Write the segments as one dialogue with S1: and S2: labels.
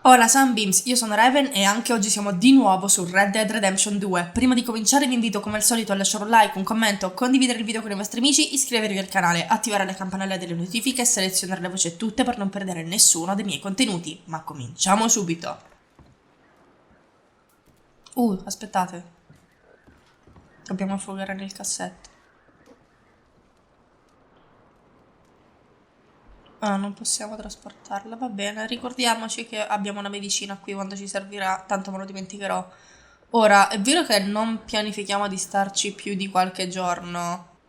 S1: Hola Sunbeams, io sono Raven e anche oggi siamo di nuovo su Red Dead Redemption 2. Prima di cominciare vi invito come al solito a lasciare un like, un commento, condividere il video con i vostri amici, iscrivervi al canale, attivare la campanella delle notifiche e selezionare la voce tutte per non perdere nessuno dei miei contenuti. Ma cominciamo subito! Aspettate. Dobbiamo affogare nel cassetto. Ah, non possiamo trasportarla, va bene. Ricordiamoci che abbiamo una medicina qui quando ci servirà, tanto me lo dimenticherò. Ora, è vero che non pianifichiamo di starci più di qualche giorno,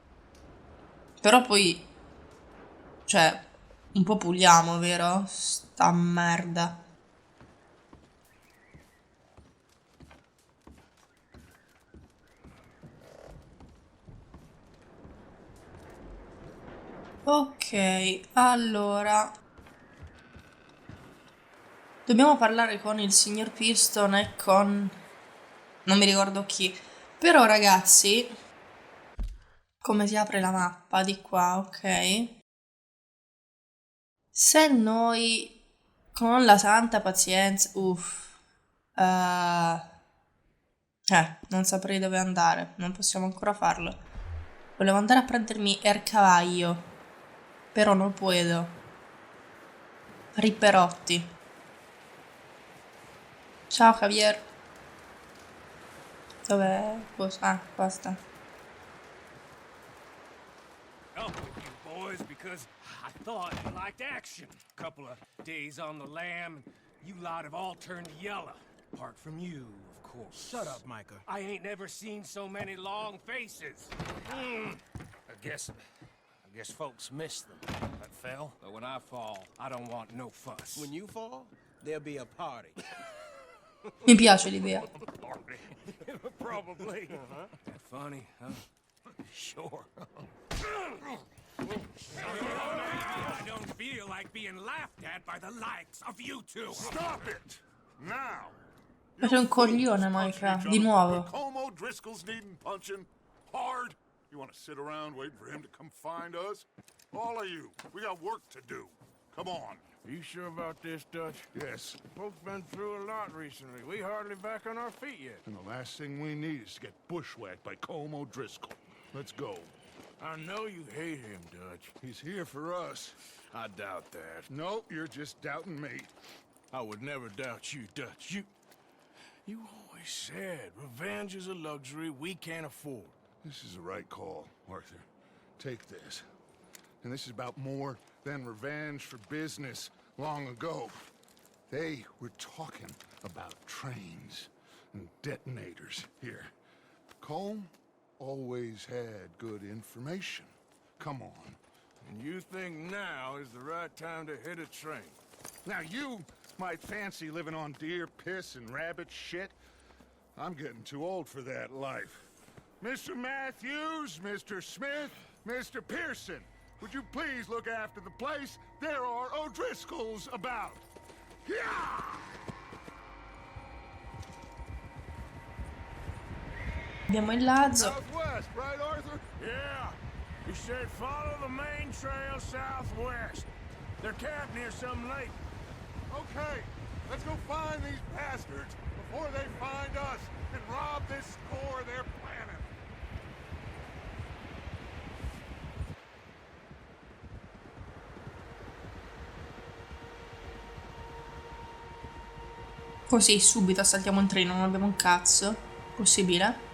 S1: però poi, cioè, un po' puliamo, vero? Sta merda. Ok, allora... Dobbiamo parlare con il signor Pistole e con... non mi ricordo chi. Però, ragazzi... Come si apre la mappa di qua, ok? Se noi con la santa pazienza, non saprei dove andare, non possiamo ancora farlo. Volevo andare a prendermi il cavallo, però non puedo. Ripperotti. Ciao Javier. Dov'è? Ah, basta.
S2: Oh, you boys, because I thought you liked action. Couple of days on the lam, and you lot have all turned yellow. Apart from you, of course.
S3: Shut up, Micah.
S2: I ain't never seen so many long faces. I guess folks miss them. That fell. But when I fall, I don't want no fuss.
S3: When you fall, there'll be a party.
S1: Mi piace l'idea.
S2: Probably. Funny, huh? Sure. I don't feel like being laughed at by the likes of you two.
S4: Stop it! Now!
S1: Ma sei un coglione, Micah, di nuovo.
S4: Como Driscoll's needing punching hard. You want to sit around waiting for him to come find us? All of you, we got work to do. Come on.
S5: Are you sure about this, Dutch?
S4: Yes.
S5: Folks been through a lot recently. We hardly back on our feet yet.
S4: And the last thing we need is to get bushwhacked by Como Driscoll. Let's go.
S5: I know you hate him, Dutch.
S4: He's here for us.
S5: I doubt that.
S4: No, you're just doubting me.
S5: I would never doubt you, Dutch. You always said revenge is a luxury we can't afford.
S4: This is the right call, Arthur. Take this. And this is about more than revenge for business long ago. They were talking about trains and detonators here. Colm always had good information. Come on.
S5: And you think now is the right time to hit a train?
S4: Now you might fancy living on deer piss and rabbit shit. I'm getting too old for that life. Mr. Matthews, Mr. Smith, Mr. Pearson, would you please look after the place? There are O'Driscolls about. Yeah!
S1: Abbiamo il lazzo.
S4: Southwest, right, Arthur?
S5: Yeah. He said follow the main trail southwest. They're camped near some lake.
S4: Okay, let's go find these bastards before they find us and rob this score they're planning.
S1: Così, subito assaltiamo un treno, non abbiamo un cazzo. Possibile?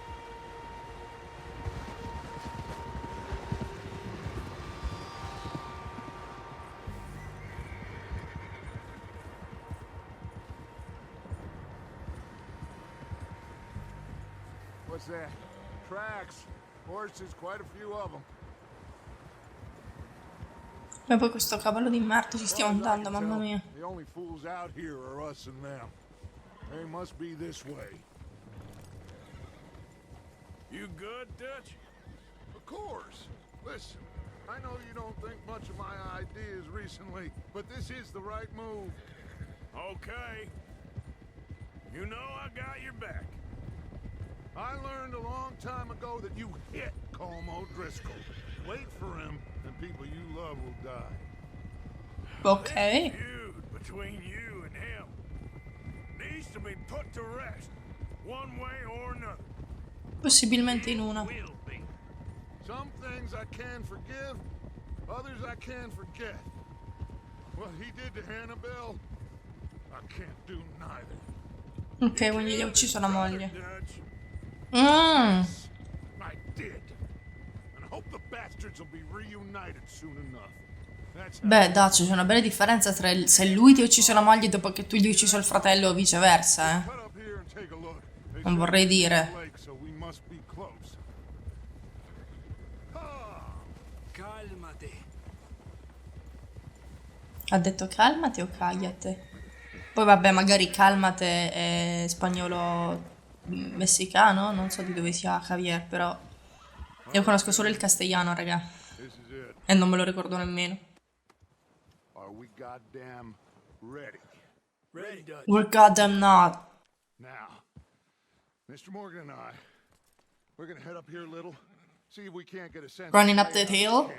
S4: What's that? Tracks. Horses, quite a few of them.
S1: E poi questo cavallo di merda ci stiamo andando, mamma mia.
S4: The only fools out here are us and them. They must be this way.
S5: You good, Dutch?
S4: Of course. Listen, I know you don't think much of my ideas recently, but this is the right move.
S5: Okay. You know I got your back.
S4: I learned a long time ago that you hit Como Driscoll. Wait for him, and people you love will die.
S1: Ok.
S5: This feud between you and him. needs to be put to rest, one way or another.
S1: Possibilmente in una.
S2: Will be.
S4: Some things I can forgive, others I can forget. What he did to Annabelle, I can't do neither.
S1: Ok, quindi gli ha ucciso la moglie.
S5: Dutch.
S1: Mmm.
S4: I did. And I hope the bastards will be reunited soon enough. That's how
S1: Beh, Dutch, c'è una bella differenza tra se lui ti ha ucciso la moglie dopo che tu gli hai ucciso il fratello o viceversa,
S4: Cut up here and take a look. They
S1: Non
S4: said
S1: vorrei
S4: we're near
S1: dire.
S4: the lake, so we must be close. Ah!
S3: Calmate.
S1: Ha detto calmati o cagliate? Poi vabbè, magari calmate è spagnolo messicano, non so di dove sia Javier, però io conosco solo il castigliano, raga,
S4: This is it.
S1: e non me lo ricordo nemmeno.
S4: Are we goddamn ready?
S3: Ready, Dutch.
S1: We're goddamn not.
S4: Now, Mr. Morgan and I, we're gonna head up here a little, see if we can't get a sense
S1: Running
S4: of
S1: up the
S4: layout of
S1: hill?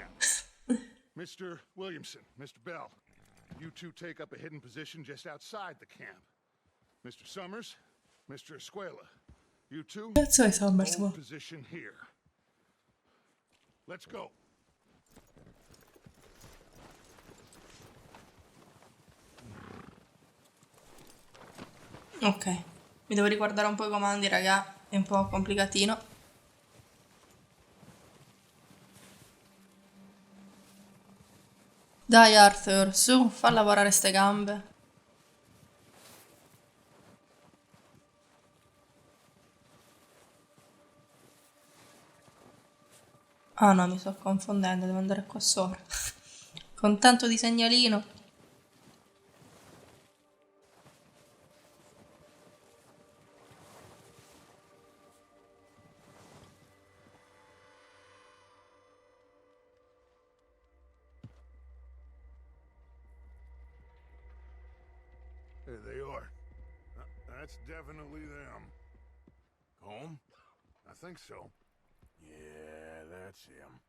S4: camp. Mr. Williamson, Mr. Bell, you two take up a hidden position just outside the camp. Mr. Summers, Mr. Escuela, you two
S1: Cazzo è Summers,
S4: hold
S1: mo?
S4: position here. Let's go.
S1: Ok, mi devo ricordare un po' i comandi, raga, è un po' complicatino. Dai Arthur, su, fa lavorare ste gambe. Ah no, mi sto confondendo, devo andare qua sopra. Con tanto di segnalino.
S4: There they are. That's definitely them.
S5: Home?
S4: I think so.
S5: Yeah, that's him.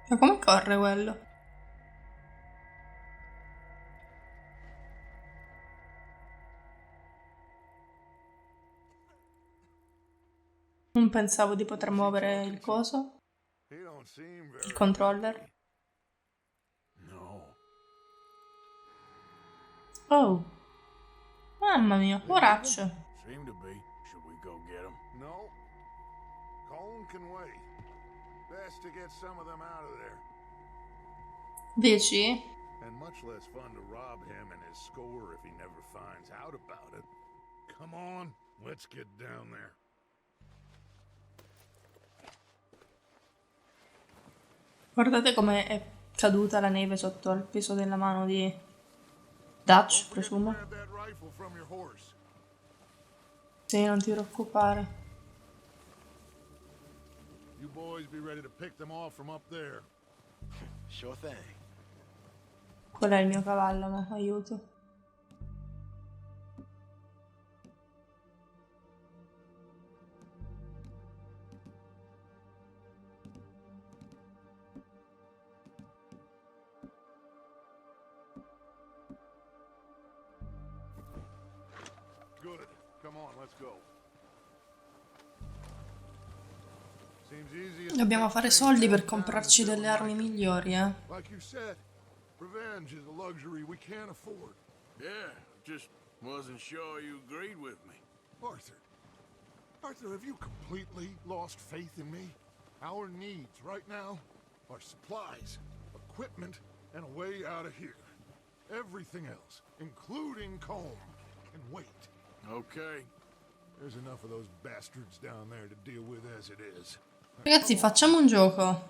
S1: Ma come corre quello? Non pensavo di poter muovere il coso,
S4: He don't seem very
S1: il controller.
S5: No.
S1: Oh, mamma mia, poraccio.
S5: Seem to be. Should we go get him?
S4: No. Cone can wait. Best to get some of them out of there.
S1: Dici?
S4: And much less fun to rob him and his score if he never finds out about it. Come on, let's get down there.
S1: Guardate come è caduta la neve sotto il peso della mano di Dutch, presumo.
S4: Grab that rifle from your horse.
S1: Sì, non ti preoccupare.
S4: You boys be ready to pick them off from up there.
S3: Sure thing.
S1: Qual è il mio cavallo, ma aiuto.
S4: Good. Come on, let's go. Seems easy as
S1: Dobbiamo
S4: to
S1: fare
S4: take
S1: soldi per
S4: things down
S1: comprarci
S4: until
S1: delle
S4: we
S1: armi
S4: like 'em.
S1: migliori, eh.
S4: Like you said, revenge is a luxury we can't afford.
S5: Yeah, just wasn't sure you agreed with me.
S4: Arthur. Arthur, have you completely lost faith in me? Our needs right now are supplies, equipment, and a way out of here. Everything else, including comb, can wait.
S5: Okay.
S4: There's enough of those bastards down there to deal with as it is.
S1: Ragazzi, facciamo un gioco.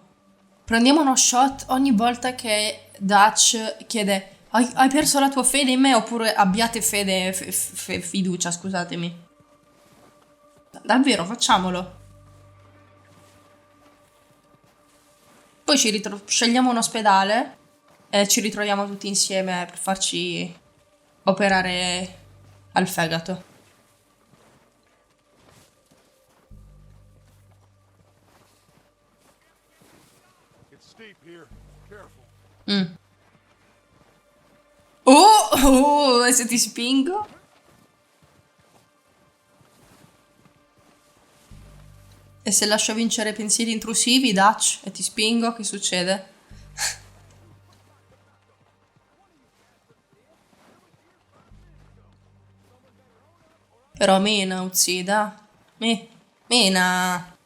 S1: Prendiamo uno shot ogni volta che Dutch chiede hai perso la tua fede in me oppure abbiate fede, fiducia, scusatemi. Davvero, facciamolo. Poi scegliamo un ospedale e ci ritroviamo tutti insieme per farci operare al fegato. Oh, e se ti spingo? E se lascio vincere pensieri intrusivi, Dutch, e ti spingo, che succede? Però mena, uzzida. Mena.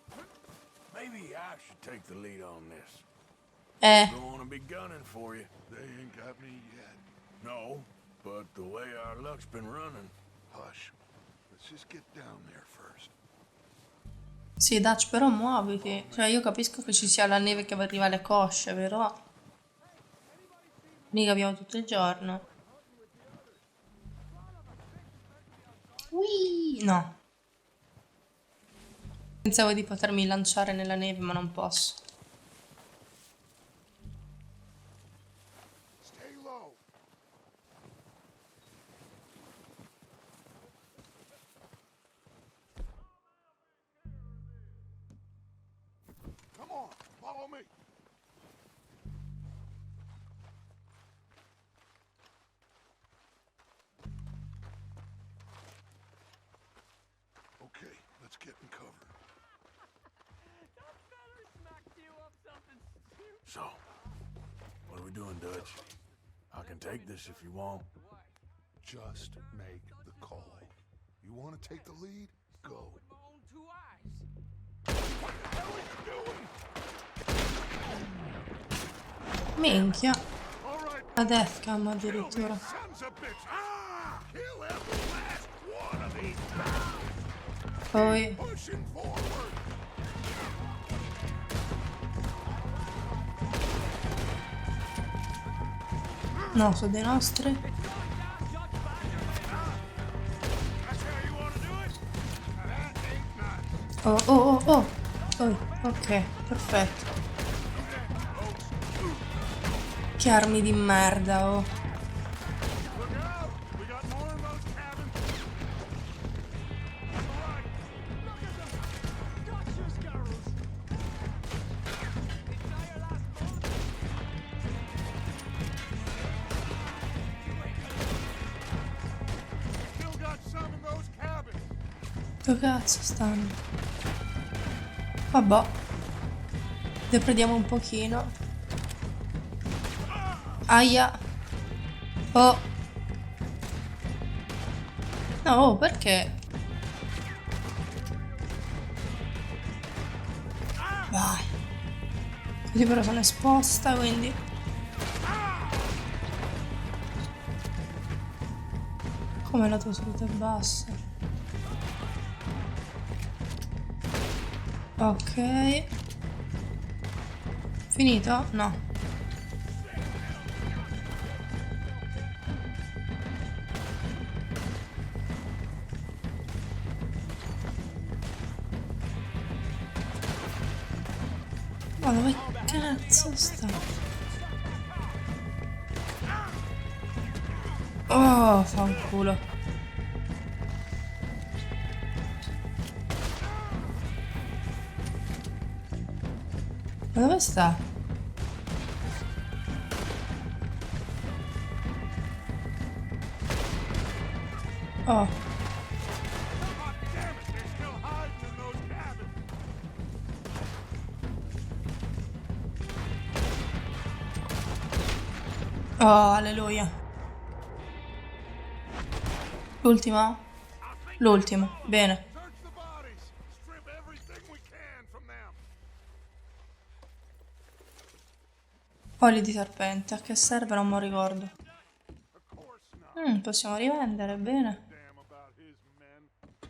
S5: Maybe I should take the lead on this.
S1: Eh,
S5: Don't want to be gunning for you.
S4: They ain't got me yet.
S5: No, but the way our luck's been running.
S4: Hush. Let's just get down there first.
S1: sì, Dutch, però muoviti. Cioè, io capisco che ci sia la neve che arriva alle cosce, però... Mica abbiamo tutto il giorno. Ui, no. Pensavo di potermi lanciare nella neve, ma non posso.
S4: Stay low. Come on, follow me. Okay, let's get in cover.
S5: So, what are we doing, Dutch? I can take this if you want.
S4: Just make the call. You want to take the lead? Go.
S1: Minchia.
S4: All right,
S1: La deathcam addirittura.
S4: sons of bitch. Ah! Kill every last one of these.
S1: Poi...
S4: Pushing forward.
S1: No, sono dei nostri.
S4: That's how you want to do it? That ain't nice.
S1: Oh. Ok, perfetto. Che armi di merda, oh.
S4: Look out! We got more in those cabins. All right. Look at them. Got your scarrows. Still got some in those cabins.
S1: Dove cazzo stanno? Vabbè. Deprediamo un pochino. Aia. Oh. No, oh, perché? Vai. Così però sono esposta, quindi... Come la tua salute è bassa? Ok. Finito? No. Ma dove cazzo sta? Oh, fa un culo. Ma dove sta? Oh.
S4: Damn it, they're still hiding in those cabins.
S1: Oh, alleluia. L'ultima? L'ultima, bene.
S4: Search the bodies. Strip everything we can from them.
S1: Oli di serpente, a che serve non me lo ricordo.
S4: Of course not.
S1: Possiamo rivendere, bene.
S4: Damn about his men.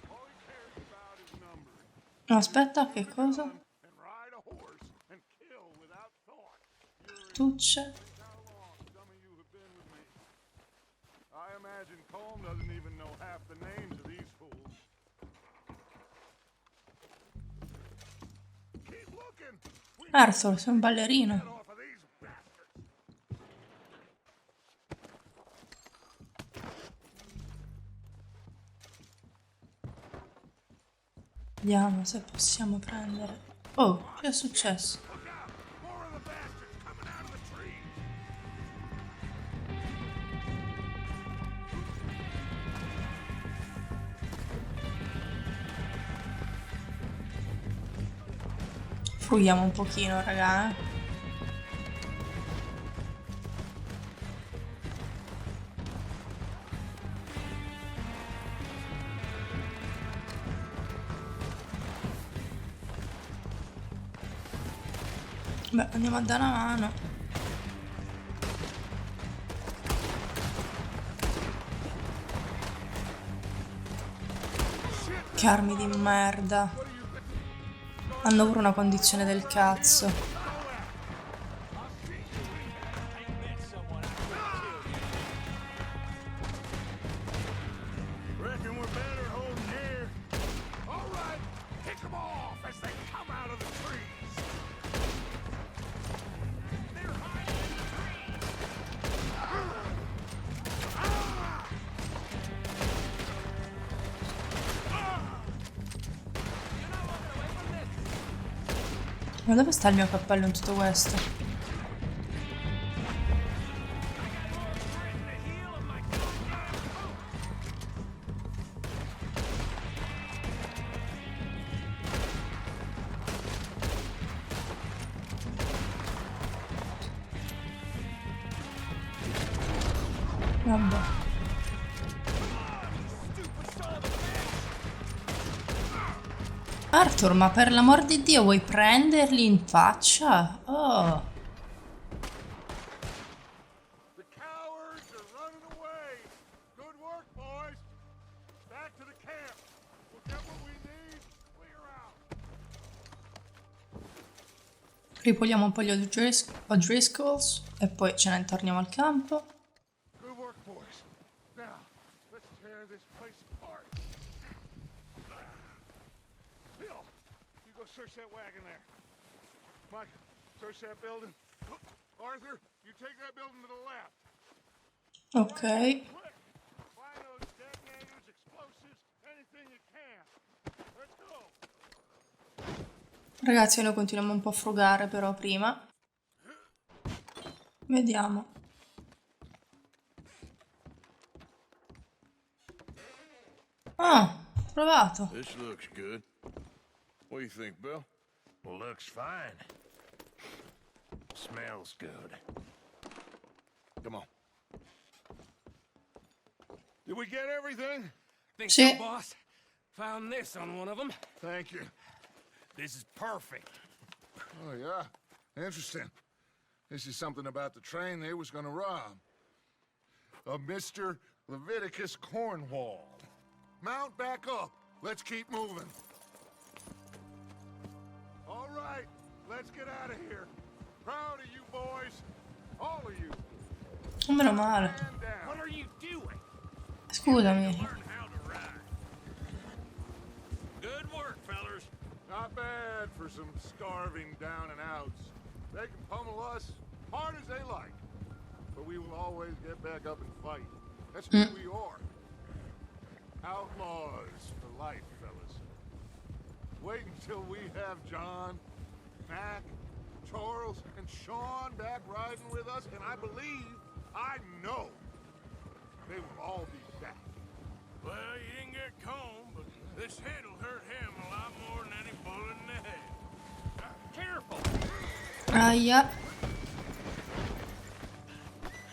S4: All he cares about is numbers.
S1: No, aspetta, che cosa?
S4: And ride a horse and kill without thought.
S1: Tucce.
S4: How long some of you have been with me? I imagine Colm doesn't even know half the names of these fools. Keep looking. We
S1: Arthur, sei un ballerino.
S4: get off of these bastards.
S1: Vediamo se possiamo prendere. Oh, che è successo?
S4: Look out! More of the bastards coming out of the trees.
S1: Frughiamo un pochino, raga, Beh, andiamo a dare una mano. Che armi di merda. Hanno pure una condizione del cazzo.
S5: Reckon we're better holding here.
S4: All right, pick them off as they come out of the trees.
S2: They're hiding in the trees!
S1: Ma dove sta il mio cappello in tutto questo? Vabbè. Arthur, ma per l'amor di Dio vuoi prenderli in faccia? Oh.
S4: The cowards are running away. Good work, boys. Back to the camp. We'll get what we need. Clear out.
S1: Ripuliamo un po' gli O'Driscolls e poi ce ne torniamo al campo.
S4: Good work, boys. Now, let's tear this place apart. Bill, you go search that wagon there. Mike, search that building. Arthur, you take that building to the left.
S1: Ok.
S4: Quick! Find those detonators, explosives, anything you can. Let's go.
S1: Ragazzi, noi continuiamo un po' a frugare però prima. Vediamo. Ah, provato.
S5: This looks good. What do you think, Bill?
S2: Looks fine. Smells good.
S5: Come on.
S4: Did we get everything?
S2: Think
S1: Sì.
S2: so, boss? Found this on one of them.
S4: Thank you.
S2: This is perfect.
S4: Oh, yeah? Interesting. This is something about the train they was gonna rob. A Mr. Leviticus Cornwall. Mount back up. Let's keep moving. All right, let's get out of here. Proud of you boys. All of you.
S1: Meno male.
S4: Stand down.
S2: What are you doing?
S1: Scusami.
S2: Learn how to ride. Good work, fellers.
S4: Not bad for some starving down and outs. They can pummel us hard as they like. But we will always get back up and fight. That's who we are. Outlaws for life, fellas. Wait until we have John, Mac, Charles, and Sean back riding with us, and I believe, I know, they will all be back.
S5: Well, you didn't get Combe, but this hit'll hurt him a lot more than any bullet in the head.
S2: Careful.
S1: Aia.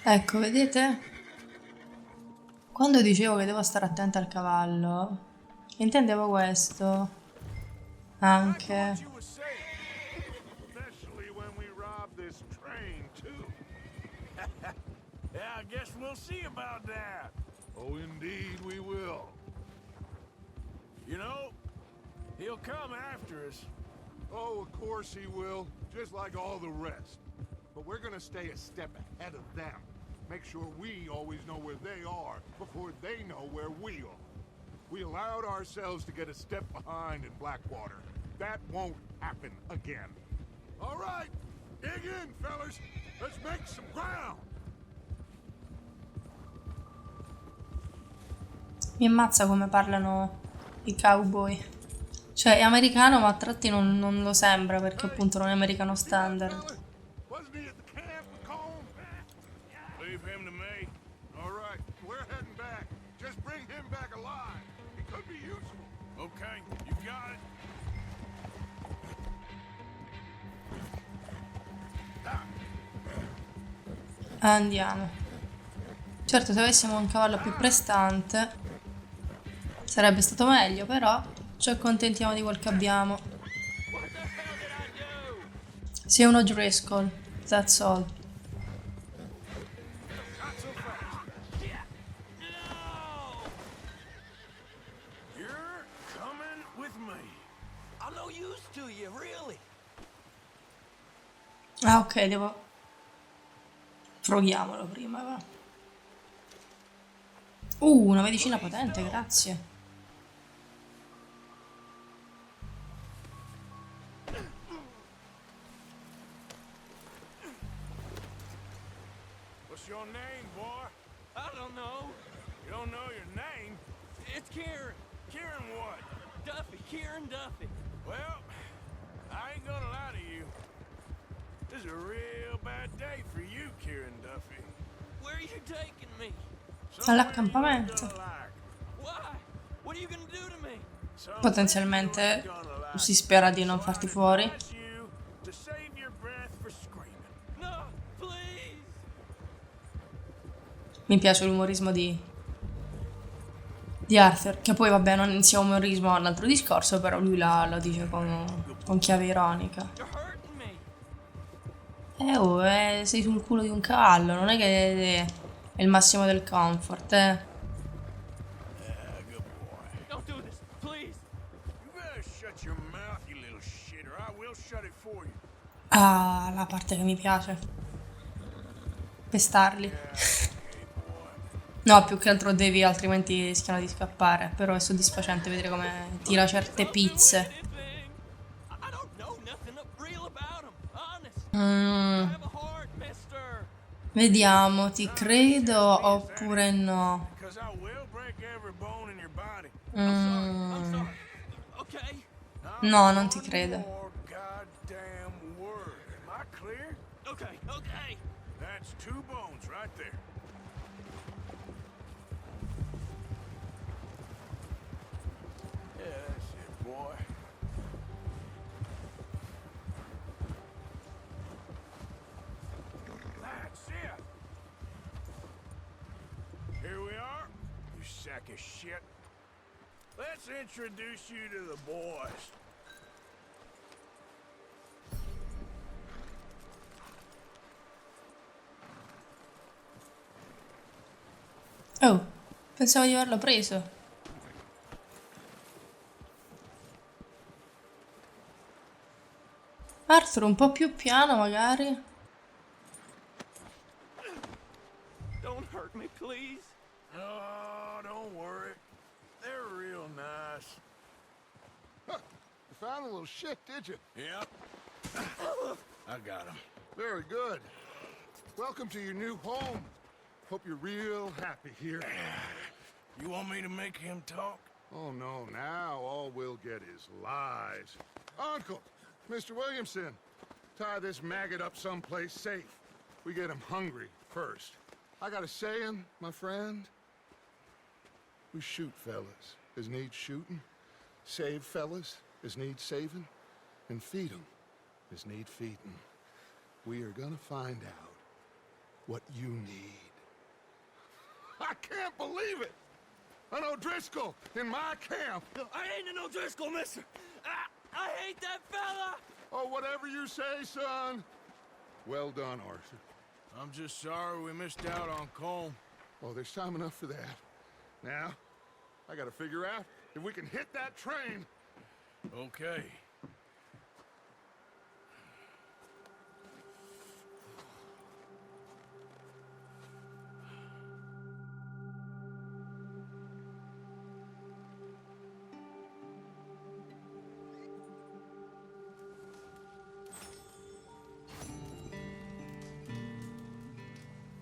S1: Ecco, vedete? Quando dicevo che devo stare attenta al cavallo, intendevo questo. Anche.
S4: What you were saying, especially when we rob this train, too.
S5: Yeah, I guess we'll see about that.
S4: Oh, indeed we will.
S5: You know, he'll come after us.
S4: Oh, of course he will, just like all the rest. But we're gonna stay a step ahead of them. Make sure we always know where they are before they know where we are. We allowed ourselves to get a step behind in Blackwater. That won't happen again. All right, dig in, fellas. Let's make some ground.
S1: Mi ammazza come parlano i cowboy. Cioè, è americano, ma a tratti non lo sembra, perché appunto non è americano standard.
S4: Wasn't he at the camp with Colm?
S5: Leave him to me.
S4: All right, we're heading back. Just bring him back alive. He could be useful.
S5: Okay, you got it.
S1: Andiamo. Certo, se avessimo un cavallo più prestante sarebbe stato meglio, però ci accontentiamo di quel che abbiamo. Sei uno Driscoll, that's all.
S5: Not so fast. No! You're coming with me.
S3: I'm no use to you, really.
S1: Ah, ok, devo... Froghiamolo prima, va. Una medicina potente, grazie.
S5: What's your name, boy?
S3: I don't know.
S5: You don't know your name?
S3: It's Kieran.
S5: Kieran what?
S3: Duffy. Kieran Duffy.
S5: Well, I ain't gonna lie to you. This is a real bad day for you, Kieran Duffy.
S3: Where are you taking me?
S1: All'accampamento.
S5: Somewhere you're gonna like.
S3: Why? What are you gonna do to me?
S5: Somewhere
S1: Potenzialmente
S5: you're gonna like.
S1: si spera di non
S5: So
S1: farti
S5: I'd
S1: fuori.
S5: advise you to save your breath for screaming.
S3: No, please.
S1: Mi piace l'umorismo di Arthur, che poi vabbè non sia umorismo è un altro discorso, però lui la dice con chiave ironica.
S3: You're hurting me.
S1: Sei sul culo di un cavallo, non è che è il massimo del comfort,
S5: Yeah, good boy.
S3: Don't do this, please.
S5: You better shut your mouth, you little shit, or I will shut it for you.
S1: Ah, la parte che mi piace. Pestarli. No, più che altro devi, altrimenti rischiano di scappare. Però è soddisfacente vedere come tira certe pizze.
S3: Anything. I don't know nothing real about him. Honest.
S1: Mm,
S3: Have a heart, mister.
S1: vediamo, ti credo oppure no.
S5: Because I will break every bone in your body.
S3: I'm sorry. Okay.
S1: No, non ti
S5: One
S1: credo.
S5: more goddamn word. Am I clear?
S3: Okay. Okay.
S5: That's 2 bones right there. Yeah, that's it, boy. That's it. Here we are, you sack of shit. Let's introduce you to the boys.
S1: Oh, pensavo di averlo preso. Arthur, un po' più piano magari.
S3: Don't hurt me, please.
S5: Oh, don't worry. They're real nice.
S4: Huh. You found a little shit, did you?
S5: Yep. I got him.
S4: Very good. Welcome to your new home. Hope you're real happy here.
S5: You want me to make him talk?
S4: Oh, no, now all we'll get is lies. Uncle, Mr. Williamson, tie this maggot up someplace safe. We get him hungry first. I got a saying, my friend. We shoot fellas as need shooting, save fellas as need saving, and feed 'em as need feeding. We are gonna find out what you need. I can't believe it! An O'Driscoll in my camp!
S3: I ain't an O'Driscoll, mister. I hate that fella.
S4: Oh, whatever you say, son. Well done, Arthur.
S5: I'm just sorry we missed out on Colm.
S4: Oh, there's time enough for that. Now, I gotta figure out if we can hit that train.
S5: Okay.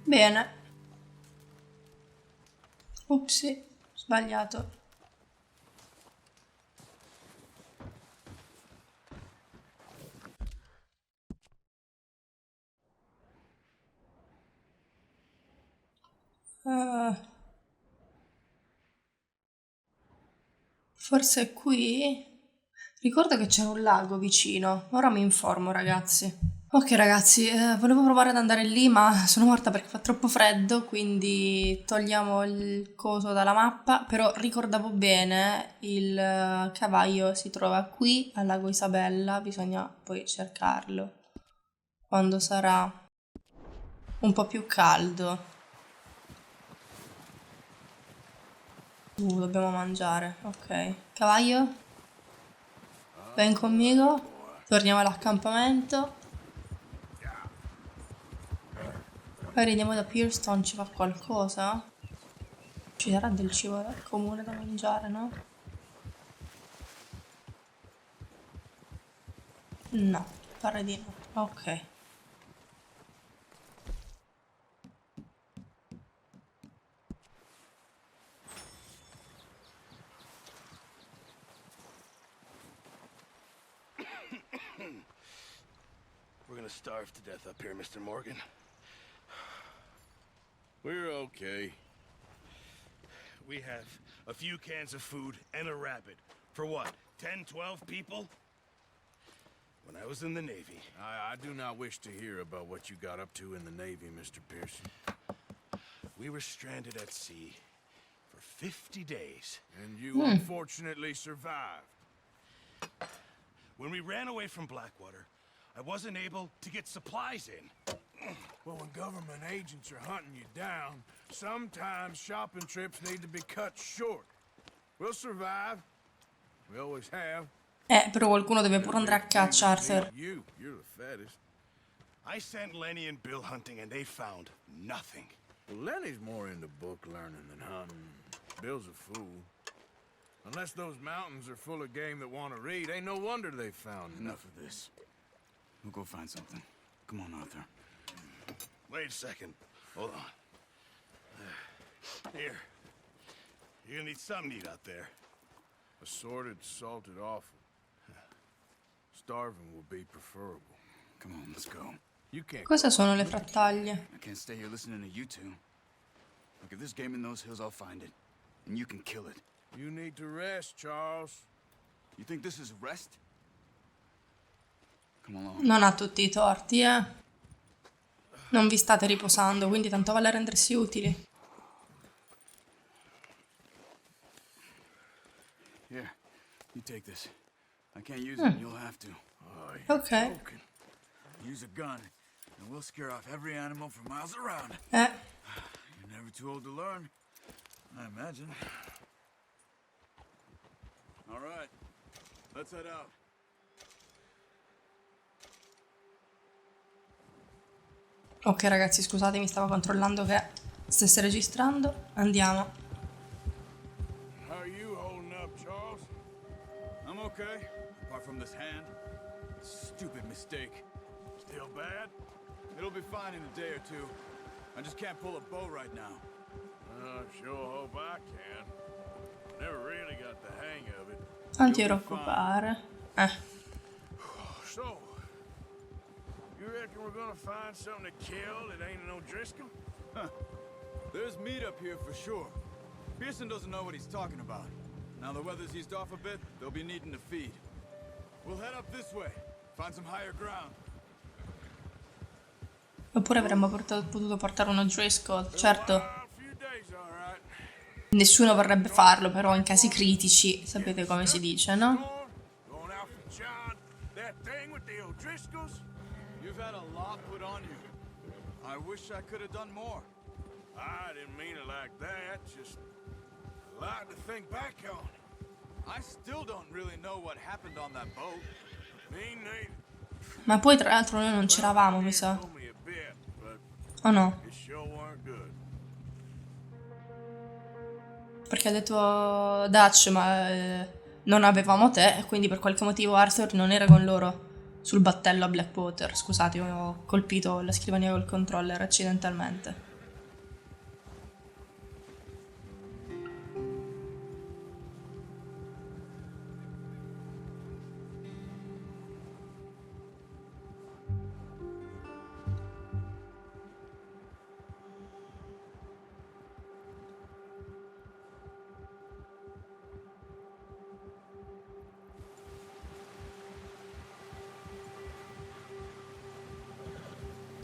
S1: Bene. Upsi, sbagliato. Forse è qui? Ricordo che c'era un lago vicino. Ora mi informo, ragazzi. Ok ragazzi, volevo provare ad andare lì, ma sono morta perché fa troppo freddo, quindi togliamo il coso dalla mappa, però ricordavo bene, il cavallo si trova qui, al lago Isabella, bisogna poi cercarlo, quando sarà un po' più caldo. Dobbiamo mangiare, ok. Cavallo, ven conmigo, torniamo all'accampamento. Poi andiamo da Pearson, ci fa qualcosa? Ci sarà del cibo comune da mangiare, no? No, pare di no. Ok.
S5: We're gonna starve to death up here, Mr. Morgan. We're okay. We have a few cans of food and a rabbit. For what, 10, 12 people? When I was in the Navy... I do not wish to hear about what you got up to in the Navy, Mr. Pearson. We were stranded at sea for 50 days. And you unfortunately survived. When we ran away from Blackwater, I wasn't able to get supplies in. Well, when government agents are hunting you down, sometimes shopping trips need to be cut short. We'll survive. We always have.
S1: Però qualcuno deve pure andare a caccia, Arthur.
S5: You're the fattest. I sent Lenny and Bill hunting and they found nothing. Well, Lenny's more into book learning than hunting. Bill's a fool. Unless those mountains are full of game that want to read, ain't no wonder they found
S6: Enough of this. We'll go find something. Come on, Arthur.
S5: Wait a second. Hold on. Here. You're gonna need something to eat out there. Assorted, salted offal. Starving will be preferable.
S6: Come on, let's go.
S5: You can't.
S1: Cosa sono le frattaglie?
S6: I can't stay here listening to you two. Look, if there's game in those hills, I'll find it. And you can kill it.
S5: You need to rest, Charles.
S6: You think this is rest? Come along.
S1: Non ha tutti i torti, eh. Non vi state riposando, quindi tanto vale rendersi utili.
S6: Here, you take this. I can't use it, you'll have to.
S1: Ok.
S6: Use a gun, and we'll scare off every animal for miles around. You're never too old to learn, I imagine. All right, let's head out.
S1: Ok ragazzi, scusatemi, stavo controllando che stesse registrando. Andiamo.
S5: How are you holding up, Charles?
S6: I'm okay, apart from this hand. Stupid mistake.
S5: Still bad?
S6: It'll be fine in a day or two. I just can't pull a bow right now.
S5: I sure hope I can. Never really got the hang of it.
S1: Non ti preoccupare.
S5: So, you reckon we're gonna find something to kill that ain't no Driscoll?
S6: There's meat up here for sure. Pearson doesn't know what he's talking about. Now the weather's eased off a bit, they'll be needing to feed. We'll head up this way, find some higher ground.
S1: Oppure avremmo potuto portare uno Driscoll. Certo,
S5: A few days, all right.
S1: nessuno vorrebbe farlo, però in casi critici, sapete come si dice, no?
S5: Going out for John, that thing with the O'Driscolls?
S6: You've had a lot put on you. I wish I could have done more.
S5: I didn't mean it like that, just a lot to think back on.
S6: I still don't really know what happened on that boat.
S5: Me neither.
S1: Ma poi tra l'altro noi non c'eravamo, mi sa.
S5: Told me a bit, but
S1: O no?
S5: it sure weren't good.
S1: Perché ha detto Dutch, ma non avevamo te, e quindi per qualche motivo Arthur non era con loro sul battello a Blackwater. Scusate, ho colpito la scrivania col controller accidentalmente.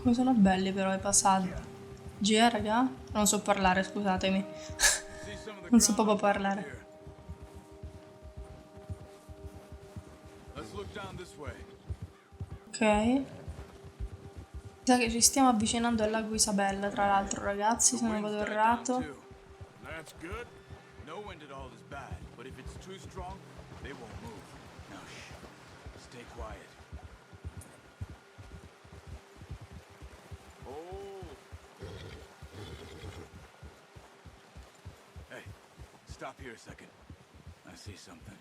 S1: Come sono belli però i passaggi. Raga? Non so parlare, scusatemi.
S6: See some of the
S1: Non so
S6: ground
S1: proprio
S6: up around
S1: parlare.
S6: here. Let's look down this way.
S1: Ok. Mi sa che ci stiamo avvicinando al lago Isabella, tra l'altro, ragazzi,
S6: The
S1: se non
S6: wind's
S1: vado
S6: died down
S1: errato.
S6: too. That's good. No wind at all is bad, but if it's too strong, they won't move. Now shh. Stay quiet. Oh. Hey, stop here a second. I see something.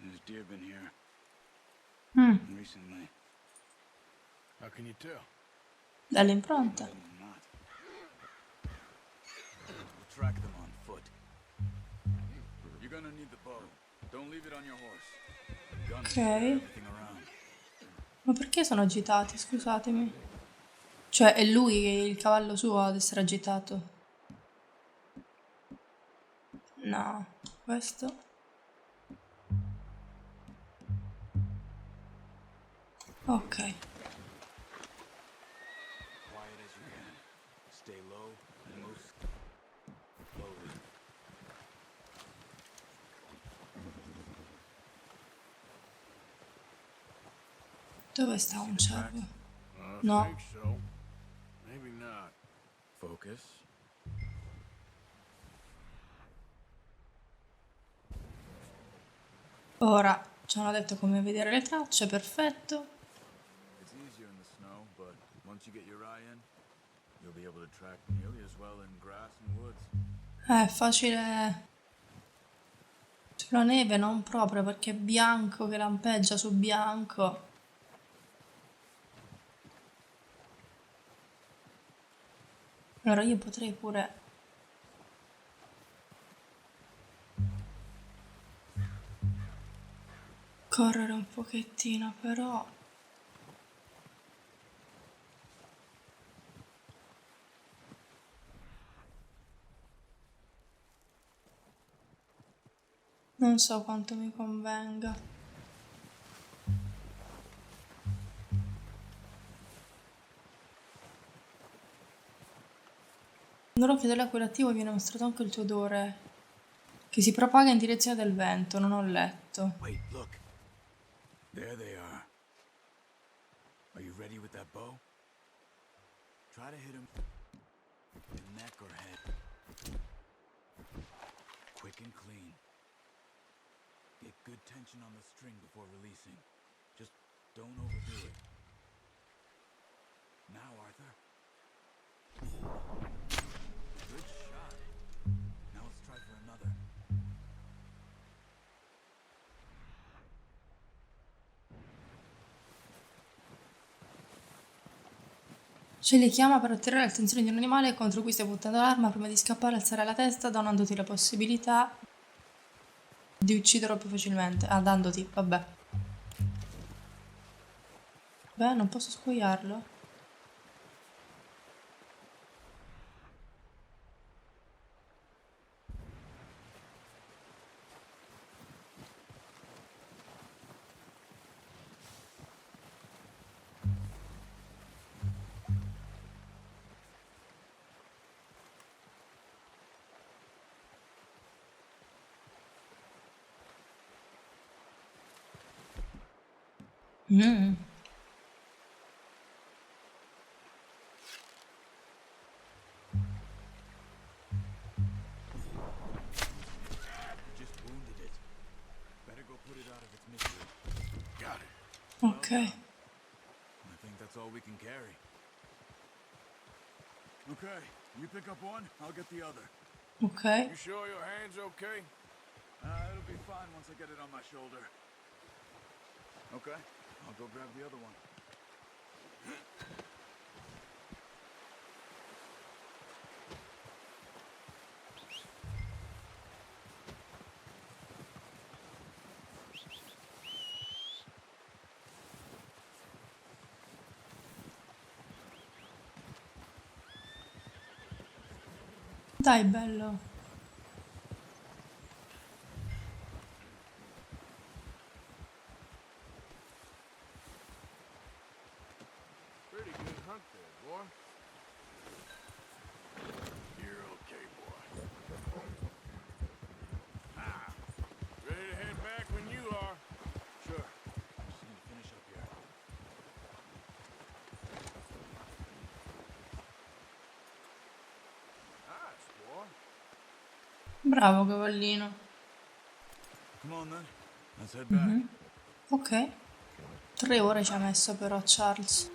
S6: There's deer been here recently.
S5: How can you tell?
S1: Dalle impronte.
S6: Not. We'll track them on foot. You're gonna need the bow. Don't leave it on your horse. The gun will scare
S1: Ok.
S6: everything around.
S1: Ma perché sono agitati? Scusatemi. Cioè, è lui, il cavallo suo, ad essere agitato. No. Questo. Ok.
S6: Quiet as you can. Stay low and move slowly.
S1: Dove sta un cervo?
S5: I
S1: No.
S5: think so. Maybe not.
S6: Focus.
S1: Ora ci hanno detto come vedere le tracce, perfetto.
S6: It's easier in the snow, but once you get your eye in, you'll be able to track nearly as well in grass and woods.
S1: È facile sulla neve, non proprio perché è bianco che lampeggia su bianco. Allora io potrei pure... correre un pochettino, però... non so quanto mi convenga. Nell'occhio dell'acqueo viene mostrato anche il tuo odore, che si propaga in direzione del vento, non ho letto.
S6: Wait, look. There they are. Are you ready with that bow? Try to hit him in the neck or head. Quick and clean. Get good tension on the string before releasing. Just don't overdo it. Now, Arthur. Good shot. Now let's try for another.
S1: Ce li chiama per attirare l'attenzione di un animale contro cui stai puntando l'arma prima di scappare, alzare la testa, donandoti la possibilità di ucciderlo più facilmente. Ah, dandoti, vabbè. Beh, non posso scuoiarlo. Mm.
S6: Just wounded it. Better go put it out of its misery.
S5: Got it.
S1: Ok.
S6: I think that's all we can carry. Okay, you pick up one, I'll get the other.
S1: Ok.
S5: You sure your hand's okay?
S6: It'll be fine once I get it on my shoulder. Okay, I'll go grab the other one.
S1: Dai, bello.
S5: Pretty good hunt there, boy. You're okay, boy. Ah, ready to head back when you are. Sure. Just need to finish up here. Nice, boy.
S1: Bravo cavallino.
S6: Come on then. Let's head back.
S1: Ok. 3 ore ci ha messo però Charles.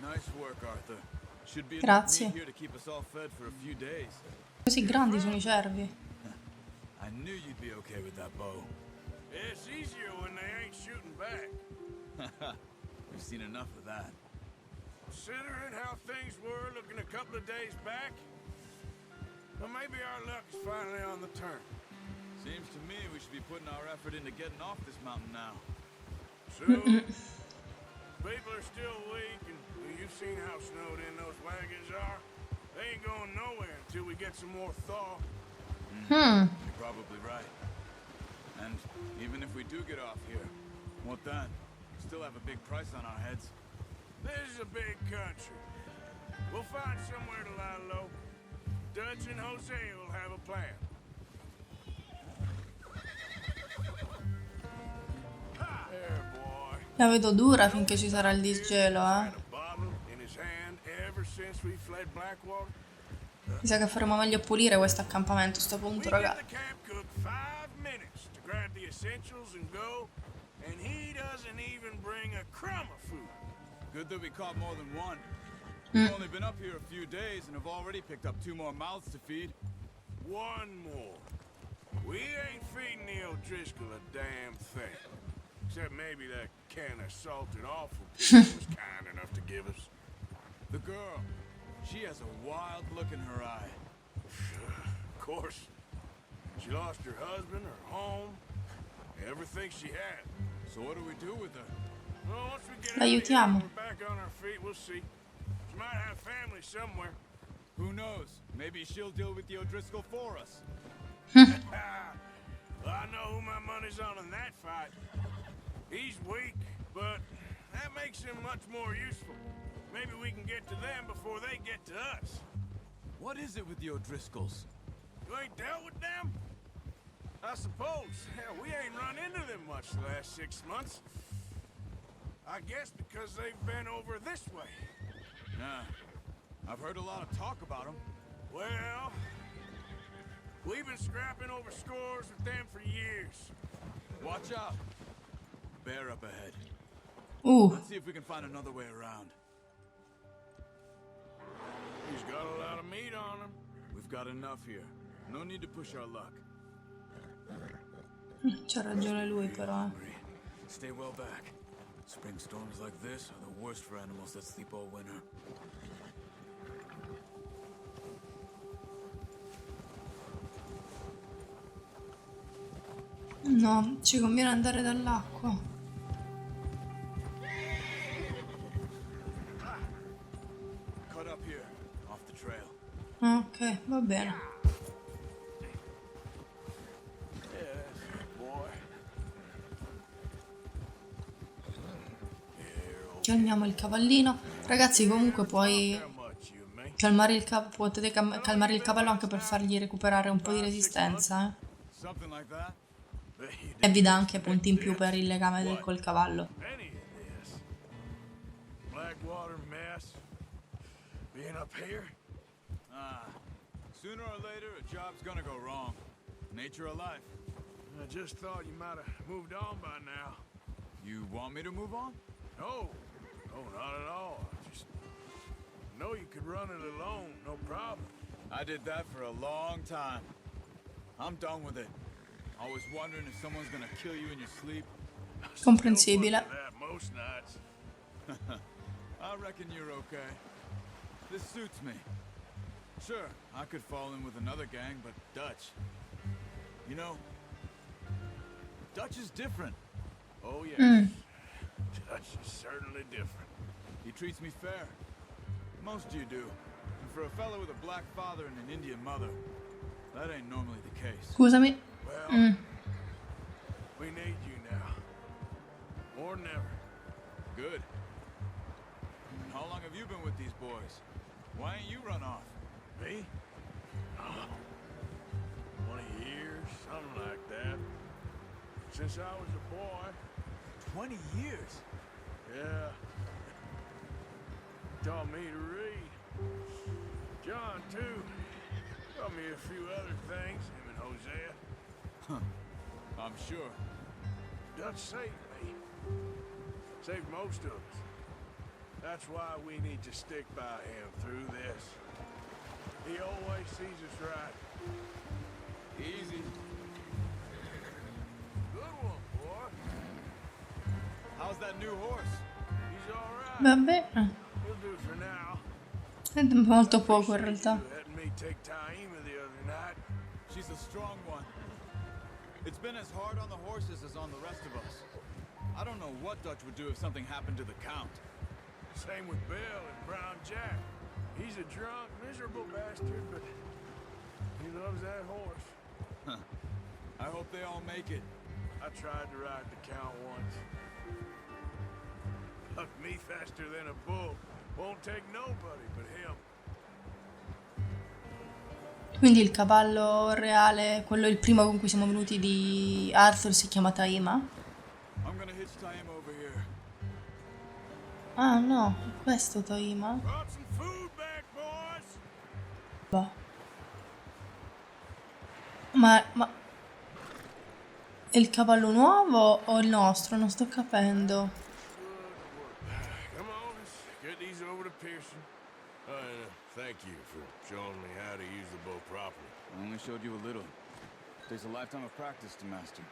S6: Nice work, Arthur. Should be enough
S1: Grazie.
S6: meat here to keep us all fed for a few days.
S1: Così grandi sono i cervi.
S6: I knew you'd be okay with that bow.
S5: It's easier when they ain't shooting back.
S6: We've seen enough of that.
S5: Considering how things were looking a couple of days back, well, maybe our luck is finally on the turn.
S6: Seems to me we should be putting our effort into getting off this mountain now.
S5: So, people are still weak, and you've seen how snowed in those wagons are. They ain't going nowhere until we get some more thaw.
S6: You're probably right. And even if we do get off here, what then? We still have a big price on our heads.
S5: This is a big country. We'll find somewhere to lie low. Dutch and Jose will have a plan. Ha! There, boy.
S1: La vedo dura finché ci sarà il disgelo,
S5: Had a bottle in his hand ever since we fled Blackwater.
S1: Mi sa che faremo meglio a pulire questo accampamento a sto punto,
S5: We
S1: raga.
S5: give the camp cook 5 minutes to grab the essentials and go, and he doesn't even bring a crumb of food.
S6: Good that we caught more than one. We've only been up here a few days and have already picked up 2 more mouths to feed.
S5: One more. We ain't feeding the O'Driscoll a damn thing. Except maybe that can of salted awful he was kind enough to give us.
S6: The girl, she has a wild look in her eye.
S5: Of course. She lost her husband, her home, everything she had.
S6: So what do we do with her?
S5: Well, once we get out of here
S1: L'aiutiamo.
S5: and we're back on our feet, we'll see. She might have family somewhere.
S6: Who knows? Maybe she'll deal with the O'Driscoll for us.
S5: Well, I know who my money's on in that fight. He's weak, but that makes him much more useful. Maybe we can get to them before they get to us.
S6: What is it with the O'Driscolls?
S5: You ain't dealt with them? I suppose. Hell, we ain't run into them much the last 6 months. I guess because they've been over this way.
S6: Nah. I've heard a lot of talk about them.
S5: Well, we've been scrapping over scores with them for years.
S6: Watch out. Bear up ahead. Let's see if we can find another way around.
S5: He's got a lot of meat on him.
S6: We've got enough here. No need to push our luck.
S1: C'ha ragione lui però,
S6: Stay well back. Spring storms like this are the worst for animals that sleep all winter.
S1: No, ci conviene andare dall'acqua.
S6: Cut up here, off the trail.
S1: Ok, va bene. Calmiamo il cavallino. Ragazzi, comunque puoi calmare potete calmare il cavallo anche per fargli recuperare un po' di resistenza,
S6: Something like that?
S1: E vi dà anche punti in più per il legame col cavallo.
S5: Any of this. Blackwater mess. Being up here.
S6: Sooner or later, a job's gonna go wrong. Nature of life.
S5: I just thought you might have moved on by now.
S6: You want me to move on?
S5: No, not at all. I just know you could run it alone, no problem.
S6: I did that for a long time. I'm done with it. Always wondering if someone's gonna kill you in your sleep.
S1: Comprensibile.
S5: Still that most nights.
S6: I reckon you're okay. This suits me. Sure, I could fall in with another gang, but Dutch. You know, Dutch is different.
S5: Oh yeah. Dutch is certainly different.
S6: He treats me fair. Most of you do. And for a fellow with a black father and an Indian mother, that ain't normally the case.
S1: Scusami.
S5: Well, we need you now. More than ever.
S6: Good. How long have you been with these boys? Why ain't you run off?
S5: Me? 20 years, something like that. Since I was a boy.
S6: 20 years?
S5: Yeah. Taught me to read. John, too. Taught me a few other things, him and Hosea.
S6: I'm sure.
S5: Dutch saved me. Saved most of us. That's why we need to stick by him through this. He always sees us right.
S6: Easy.
S5: Good one, boy.
S6: How's that new horse?
S5: He's all right.
S1: Va bene.
S5: He'll do for now.
S1: È molto poco in realtà.
S5: You letting me take Taima the other night.
S6: She's a strong one. It's been as hard on the horses as on the rest of us. I don't know what Dutch would do if something happened to the Count.
S5: Same with Bill and Brown Jack. He's a drunk, miserable bastard, but he loves that horse.
S6: I hope they all make it.
S5: I tried to ride the Count once. Bucked me faster than a bull. Won't take nobody but him.
S1: Quindi il cavallo reale, quello il primo con cui siamo venuti di Arthur, si chiama Taima?
S6: I'm gonna hitch Taima over here.
S1: Ah no, questo Taima?
S5: Brought some food back, boys.
S1: Boh. Ma è il cavallo nuovo o il nostro? Non sto capendo.
S5: Come on, let's get these over to Pearson. Thank you for showing me how to use the bow properly.
S6: I only showed you a little. Takes a lifetime of practice to master.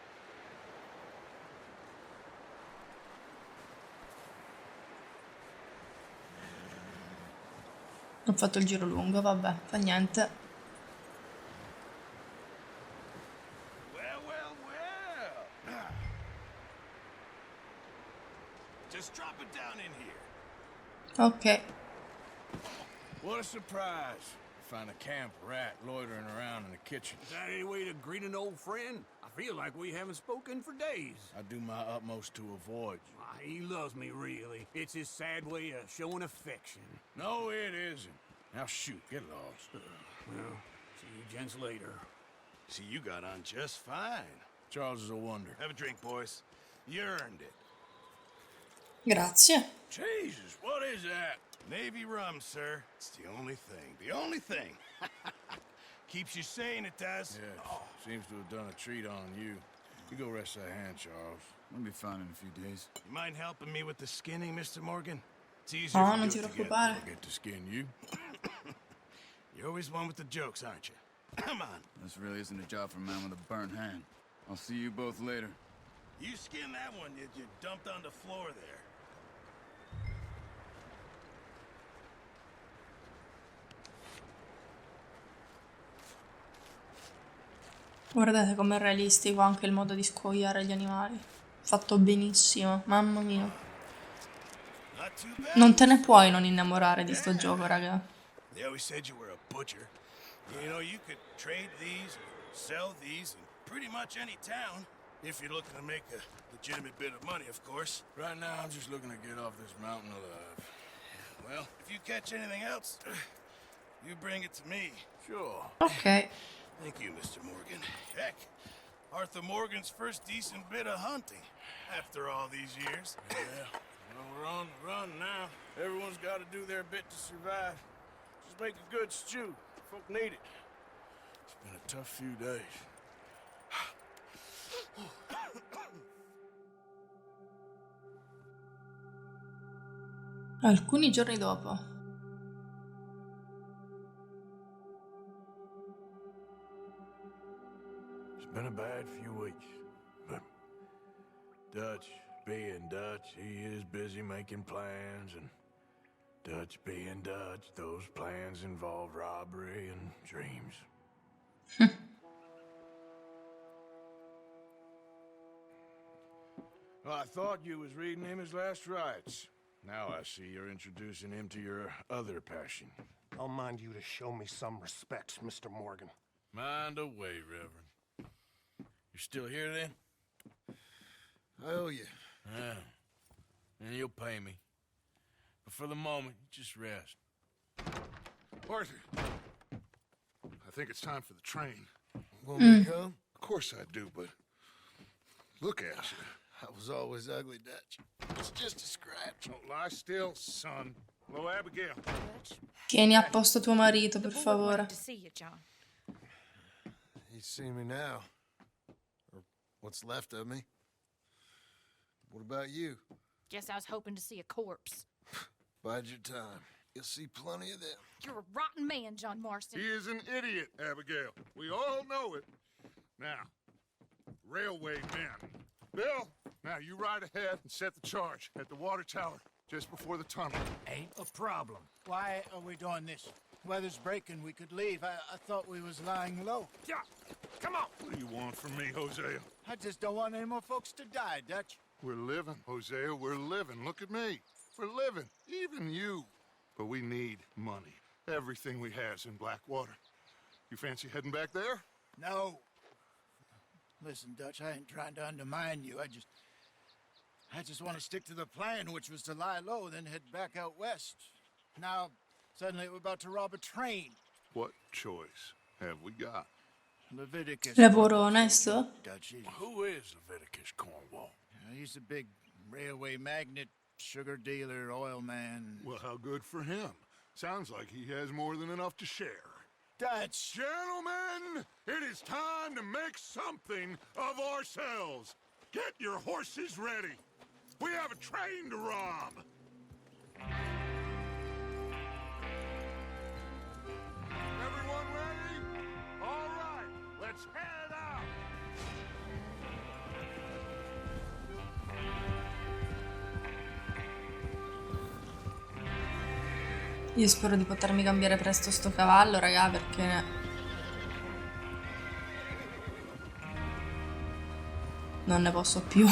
S1: Ho fatto il giro lungo, vabbè, fa niente.
S5: Well. Just drop it down in here.
S1: Ok.
S5: What a surprise. Find a camp rat loitering around in the kitchen.
S2: Is that any way to greet an old friend? I feel like we haven't spoken for days.
S5: I do my utmost to avoid you.
S2: He loves me, really. It's his sad way of showing affection.
S5: No, it isn't. Now shoot, get lost.
S2: Well, see you gents later.
S5: See, you got on just fine. Charles is a wonder. Have a drink, boys. You earned it.
S1: Grazie.
S5: Jesus, what is that? Navy rum, sir. It's the only thing. The only thing. Keeps you sane, it does.
S7: Yes. Seems to have done a treat on you. You go rest that hand, Charles.
S6: I'll be fine in a few days.
S5: You mind helping me with the skinning, Mr. Morgan? It's easier
S1: Oh,
S5: if we
S1: non
S5: do
S1: ti
S5: it together.
S1: preoccupare.
S7: I'll get to skin you.
S5: You're always one with the jokes, aren't you? Come on.
S6: This really isn't a job for a man with a burnt hand. I'll see you both later.
S5: You skin that one you dumped on the floor there.
S1: Guardate com'è realistico anche il modo di scuoiare gli animali. Fatto benissimo, mamma mia.
S5: Not too bad.
S1: Non te ne puoi non innamorare di sto gioco, raga.
S5: They always said you were a butcher. You know, you could trade these, sell these in pretty much any town. If you're looking to make a legitimate bit of money, of course.
S7: Right now, I'm just looking to get off this mountain alive.
S5: Well, if you catch anything else, you bring it to me.
S7: Sure.
S1: Ok.
S5: Thank you, Mr. Morgan. Heck, Arthur Morgan's first decent bit of hunting after all these years.
S7: Yeah. Well, we're on the run now. Everyone's got to do their bit to survive. Just make a good stew. Folk need it. It's been a tough few days.
S1: Alcuni giorni dopo.
S7: It's been a bad few weeks, but Dutch being Dutch, he is busy making plans, and Dutch being Dutch, those plans involve robbery and dreams. Well, I thought you was reading him his last rites. Now I see you're introducing him to your other passion.
S8: I'll mind you to show me some respect, Mr. Morgan.
S7: Mind away, Reverend. You still here, then?
S5: I owe you.
S7: Yeah. And you'll pay me. But for the moment, just rest.
S4: Arthur, I think it's time for the train.
S5: Want me to come?
S4: Of course I do, but look at you.
S5: I was always ugly, Dutch. It's just a scratch.
S4: Don't lie still, son. Hello, Abigail.
S1: Tieni a posto tuo marito, per
S9: The board
S1: favore.
S9: wanted to see you, John.
S5: You see me now. Or what's left of me. What about you?
S9: Guess I was hoping to see a corpse.
S5: Bide your time. You'll see plenty of them.
S9: You're a rotten man, John Marston.
S4: He is an idiot, Abigail. We all know it. Now, railway men. Bill, now you ride ahead and set the charge at the water tower just before the tunnel.
S10: Ain't a problem. Why are we doing this? Weather's breaking. We could leave. I thought we was lying low.
S4: Yeah, come on. What do you want from me, Hosea?
S10: I just don't want any more folks to die, Dutch.
S4: We're living, Hosea. We're living. Look at me. We're living. Even you. But we need money. Everything we have's in Blackwater. You fancy heading back there?
S10: No. Listen, Dutch, I ain't trying to undermine you. I just want to stick to the plan, which was to lie low, then head back out west. Now, suddenly we're about to rob a train.
S4: What choice have we got?
S10: Leviticus.
S1: Lavoro onesto?
S10: Dutch,
S7: Who is Leviticus Cornwall?
S10: he's a big railway magnate, sugar dealer, oil man.
S4: Well, how good for him. Sounds like he has more than enough to share.
S10: Dutch!
S4: Gentlemen, it is time to make something of ourselves. Get your horses ready. We have a train to rob. Everyone ready? All right, let's head out.
S1: Io spero di potermi cambiare presto sto cavallo, raga, perché non ne posso più.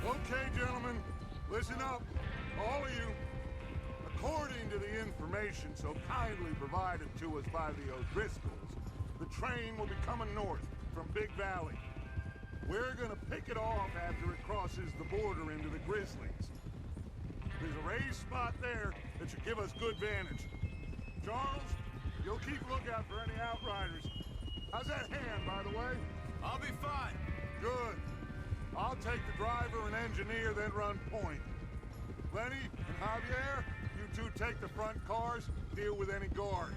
S4: Okay, gentlemen, listen up, all of you. According to the information so kindly provided to us by the O'Driscolls, the train will be coming north from Big Valley. We're gonna pick it off after it crosses the border into the Grizzlies. There's a raised spot there that should give us good vantage. Charles, you'll keep lookout for any outriders. How's that hand, by the way?
S6: I'll be fine.
S4: Good. I'll take the driver and engineer, then run point. Lenny and Javier, you two take the front cars, deal with any guards.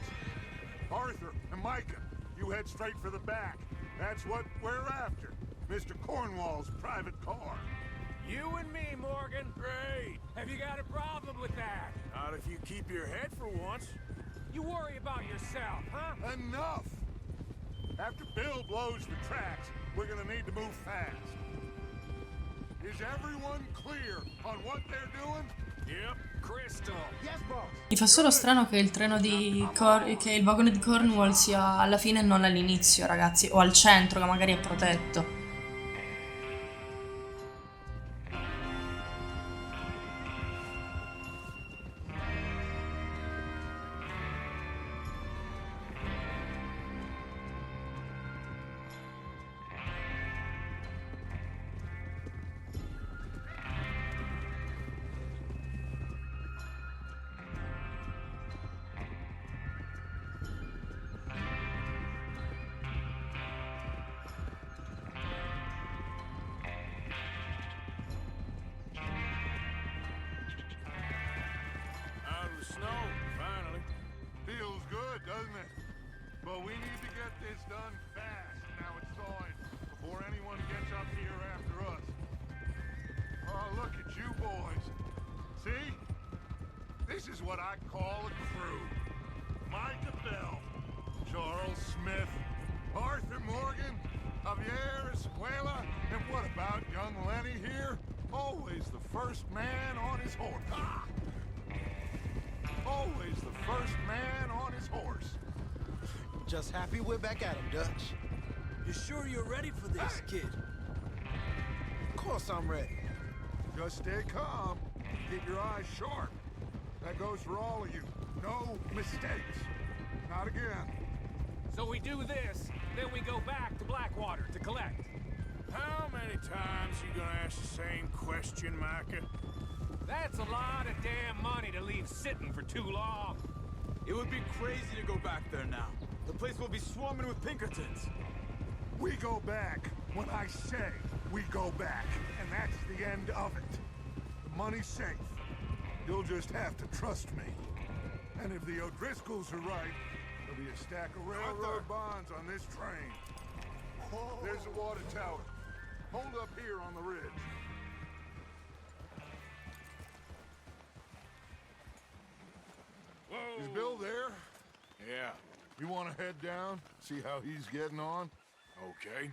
S4: Arthur and Micah, you head straight for the back. That's what we're after. Mr. Cornwall's private car.
S2: You and me, Morgan.
S7: Great!
S2: Have you got a problem with that?
S7: Not if you keep your head for once.
S2: You worry about yourself, huh?
S4: Enough! After Bill blows the tracks, we're gonna need to move fast. Is everyone clear on what they're doing?
S7: Yep.
S2: Crystal.
S10: Yes, boss.
S1: Mi fa solo strano che il treno che il vagone di Cornwall sia alla fine e non all'inizio, ragazzi, o al centro, che magari è protetto.
S7: Out of the snow, finally.
S4: Feels good, doesn't it? But we need to get this done fast now it's thawing, before anyone gets up here after us. Oh, look at you boys. See? This is what I call a crew. Micah Bell, Charles Smith, Arthur Morgan, Javier Escuela, and what about young Lenny here? Always the first man on his horse. Ah! Always the first man on his horse.
S3: Just happy we're back at him, Dutch.
S10: You sure you're ready for this, kid?
S6: course I'm ready.
S4: Just stay calm. Keep your eyes sharp. That goes for all of you. No mistakes. Not again.
S2: So we do this, then we go back to Blackwater to collect.
S7: How many times you gonna ask the same question, Micah?
S2: That's a lot of damn money to leave sitting for too long.
S6: It would be crazy to go back there now. The place will be swarming with Pinkertons.
S4: We go back when I say we go back. And that's the end of it. The money's safe. You'll just have to trust me. And if the O'Driscolls are right, there'll be a stack of railroad bonds on this train. There's the water tower. Hold up here on the ridge.
S7: Whoa.
S4: Is Bill there?
S7: Yeah.
S4: You want to head down? See how he's getting on?
S7: Okay.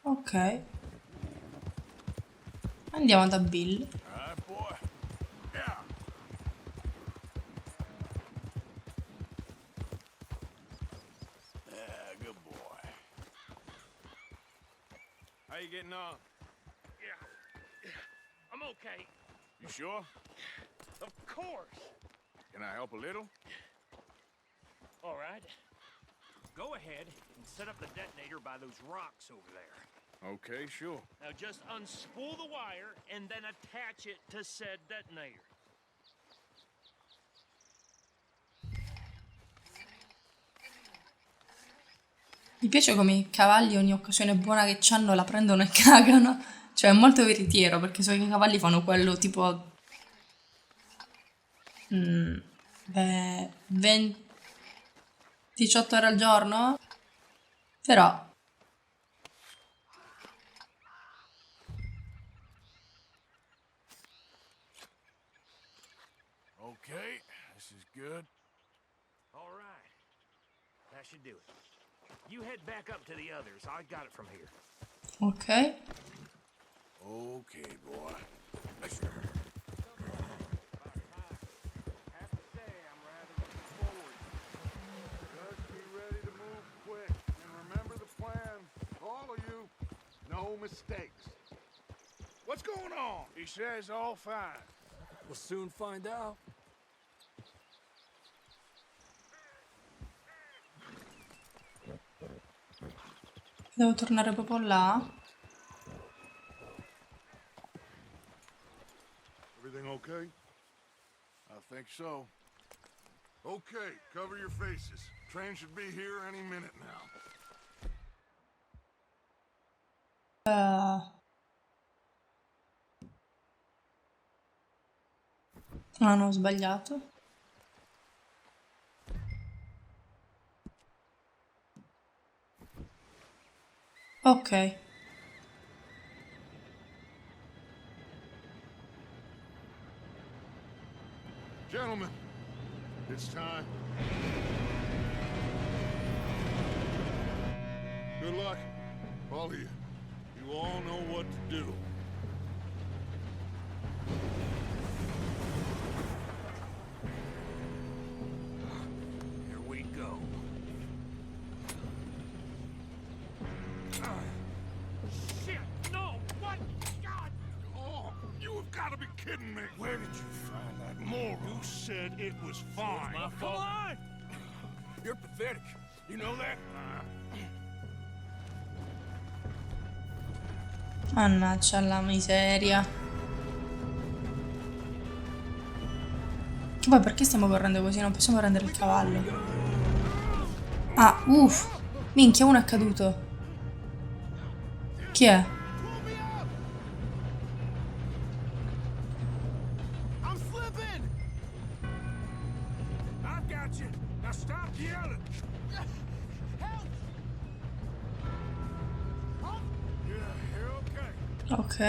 S1: Ok. Andiamo da Bill.
S7: All right, boy. Yeah. Yeah, good boy. How you getting on?
S2: Yeah, I'm okay.
S7: You sure?
S2: Of course.
S7: Can I help a little?
S2: All right. Go ahead and set up the detonator by those rocks over there.
S7: Okay, sure.
S2: Now just unspool the wire and then attach it to said detonator.
S1: Mi piace come i cavalli ogni occasione buona che c'hanno la prendono e cagano. Cioè è molto veritiero perché so che i cavalli fanno quello tipo... 18 ore al giorno? Però...
S7: Okay, this is good.
S2: All right. That should do it. You head back up to the others. I got it from here.
S1: Ok.
S7: Okay, boy.
S2: Have to say, I'm rather looking forward.
S4: Just be ready to move quick. And remember the plan. All of you, no mistakes.
S7: What's going on? He says all fine.
S3: We'll soon find out.
S1: Devo tornare proprio là.
S4: Everything okay?
S7: I think so.
S4: Okay, cover your faces. Train should be here any minute now.
S1: Ah, no, ho sbagliato. Ok.
S4: Gentlemen, it's time. Good luck, all of you. You all know what to do.
S2: Here we go. Shit! No! What? God!
S4: Oh, you have got to be kidding me.
S7: Where did you find that moron?
S4: You said it was fine.
S7: My fault. Come on! You're pathetic. You know that?
S1: Mannaggia la miseria. Che poi perché stiamo correndo così? Non possiamo prendere il cavallo. Ah, uff. Minchia, uno è caduto. Chi è?
S6: I'm slipping!
S7: I've got you. Now stop yelling.
S6: Help!
S7: Yeah, you're okay.
S1: Ok.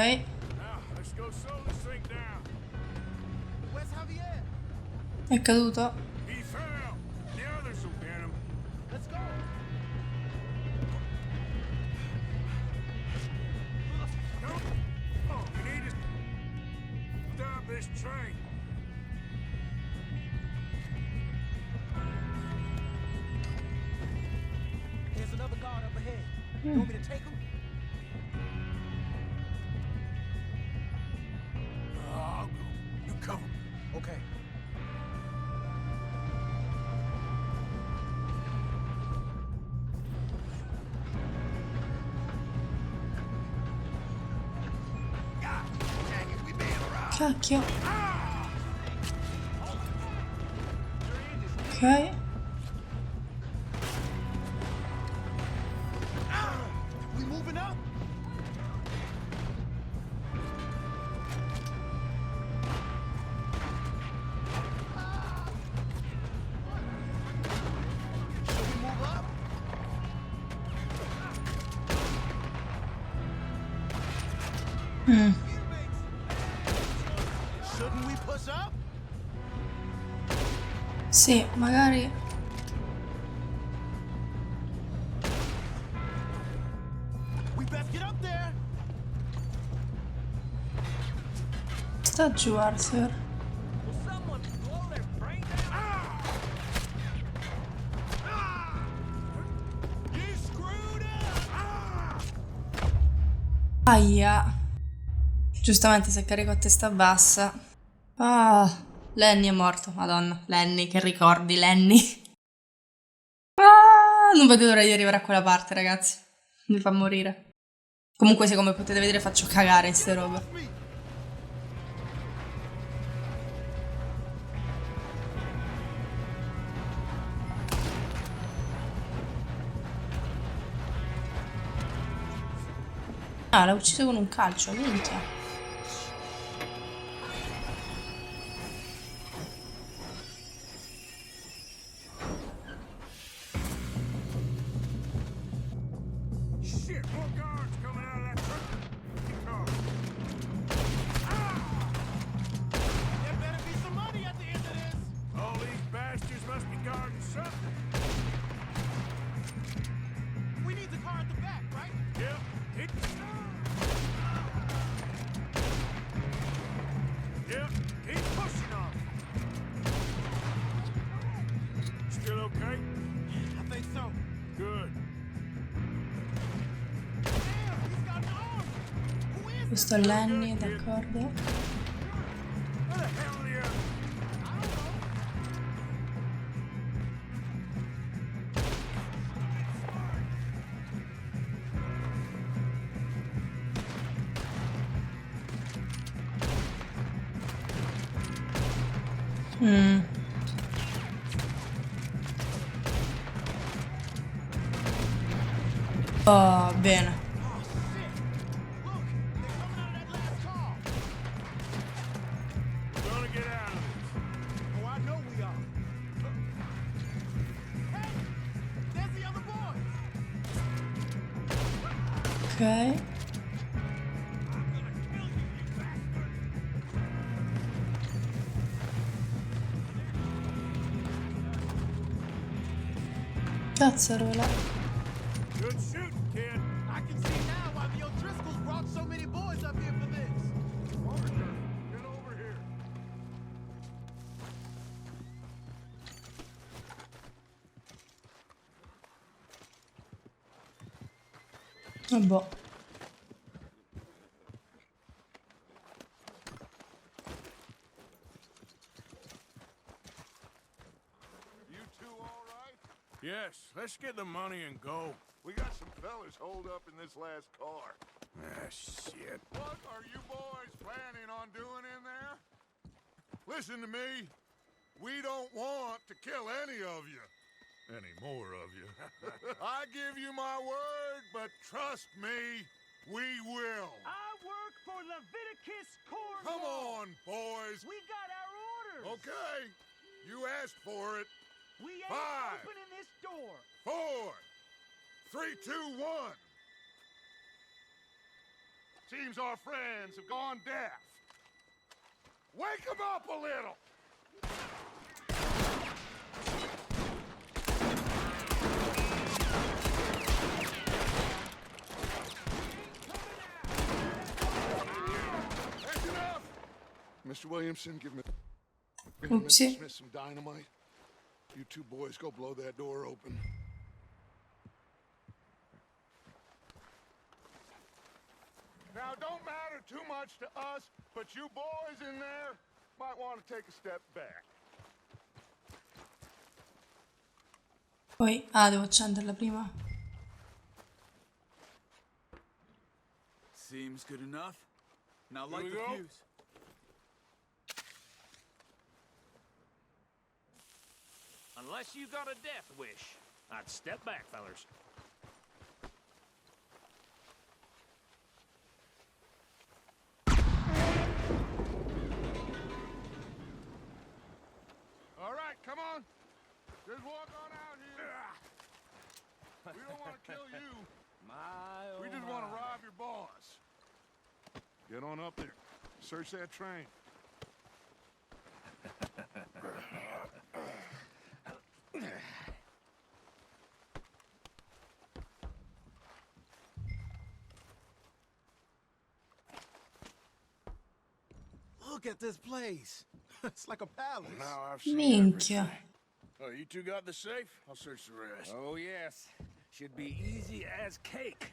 S7: Now, let's go slow this thing down.
S6: Where's Javier?
S1: È caduto.
S7: He fell. The others will get him.
S6: Let's go!
S7: No. Oh, we need to stop this train.
S3: There's another guard up ahead. You want me to take him?
S1: Cacchio. Ok.
S6: We moving up? Should we move up? Shouldn't we push up?
S1: Sì, magari.
S6: We best get up there.
S1: Sta giù, Arthur.
S3: Will someone blow their brains out?
S6: You screwed up.
S1: Aia. Giustamente se carico a testa bassa. Ah, Lenny è morto, madonna. Lenny, che ricordi, Lenny. Ah, non vedo l'ora di arrivare a quella parte, ragazzi. Mi fa morire. Comunque, se come potete vedere faccio cagare in ste robe. Ah, l'ha ucciso con un calcio, minchia.
S2: Shit, more guards coming out of that truck. Car.
S6: There better be some money at the end of this.
S2: All these bastards must be guarding something.
S6: We need the car at the back, right?
S2: Yep. Keep pushing on. Still okay?
S6: I think so.
S2: Good.
S6: Damn, he's got an arm. Who is
S1: Questo è Lenny, d'accordo.
S2: Where the hell are the others?
S1: Oh, bene.
S2: We're gonna get out of this.
S6: Oh, I know we are. Hey, there's the other boys.
S1: Ok. Cazzarola.
S2: Good shooting, kid.
S6: I can see now why the O'Driscolls brought so many boys up here for this.
S2: Get over here.
S1: Boh.
S4: You two all right?
S2: Yes, let's get the money and go.
S4: We got some fellas holed up in this last car.
S2: Ah, shit.
S4: What are you boys planning on doing in there? Listen to me. We don't want to kill any of you. Any more of you. I give you my word, but trust me, we will.
S3: I work for Leviticus Corps.
S4: Come on, boys.
S3: We got our orders.
S4: Okay. You asked for it.
S3: We ain't
S4: 5,
S3: opening this door.
S4: 4, 3, 2, 1. Seems our friends have gone deaf. Wake them up a little. That's enough. Mr. Williamson, give me
S1: Oopsie.
S4: Mr. Smith some dynamite. You two boys go blow that door open. Now, don't matter too much to us, but you boys in there might want to take a step back.
S1: Poi, ah, devo accenderla prima.
S6: Seems good enough. Now light the fuse.
S2: Here we go.
S6: Hey, there's the other boys. We got some fellas holed up in this last car.
S2: Here we go.
S6: Hey, there's the other boys. We ain't opening this door. 5, 4, 3, 2, 1. Seems good enough. Now light the fuse.
S2: Unless you got a death wish. I'd step back, fellers.
S4: All right, come on. Just walk on out here. We don't want to kill you. We just want to rob your boss. Get on up there. Search that train.
S6: Look at this place. It's like a palace.
S5: Now I've seen
S1: Minchia.
S5: everything. Oh, you two got the safe? I'll search the rest.
S2: Oh, yes. Should be easy as cake.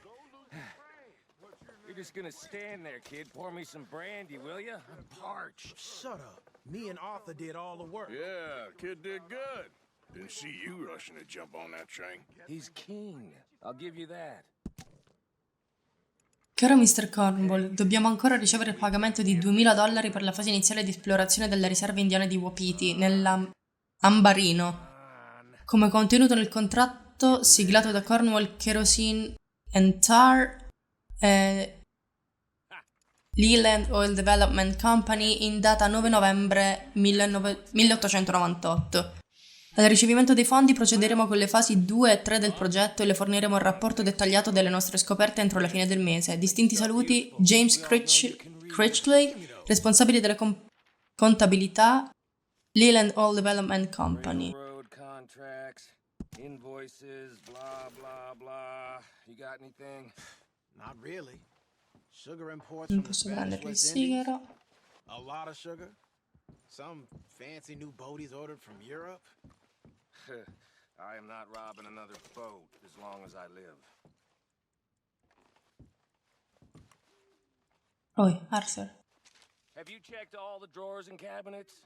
S2: You're just gonna stand there, kid. Pour me some brandy, will ya? I'm parched.
S3: Shut up. Me and Arthur did all the work.
S5: Yeah, kid did good. Didn't see you rushing to jump on that train.
S2: He's king. I'll give you that.
S1: Caro Mr. Cornwall, dobbiamo ancora ricevere il pagamento di $2000 per la fase iniziale di esplorazione delle riserve indiane di Wapiti, nell'Ambarino. Come contenuto nel contratto siglato da Cornwall Kerosene and Tar e Leland Oil Development Company in data 9 novembre 1898. Al ricevimento dei fondi procederemo con le fasi 2 e 3 del progetto e le forniremo il rapporto dettagliato delle nostre scoperte entro la fine del mese. Distinti saluti, James Critchley, responsabile della contabilità, Leland Oil Development Company.
S2: Railroad contracts, invoices, blah, blah, blah. You got anything?
S3: Not really. Sugar imports
S1: Non
S3: from the
S1: posso
S3: Spanish
S1: prendere il
S3: West Indies.
S1: sigaro.
S3: A lot of sugar. Some fancy new boaties ordered from Europe.
S2: I am not robbing another boat as long as I live.
S1: Oi, Arthur.
S2: Have you checked all the drawers and cabinets?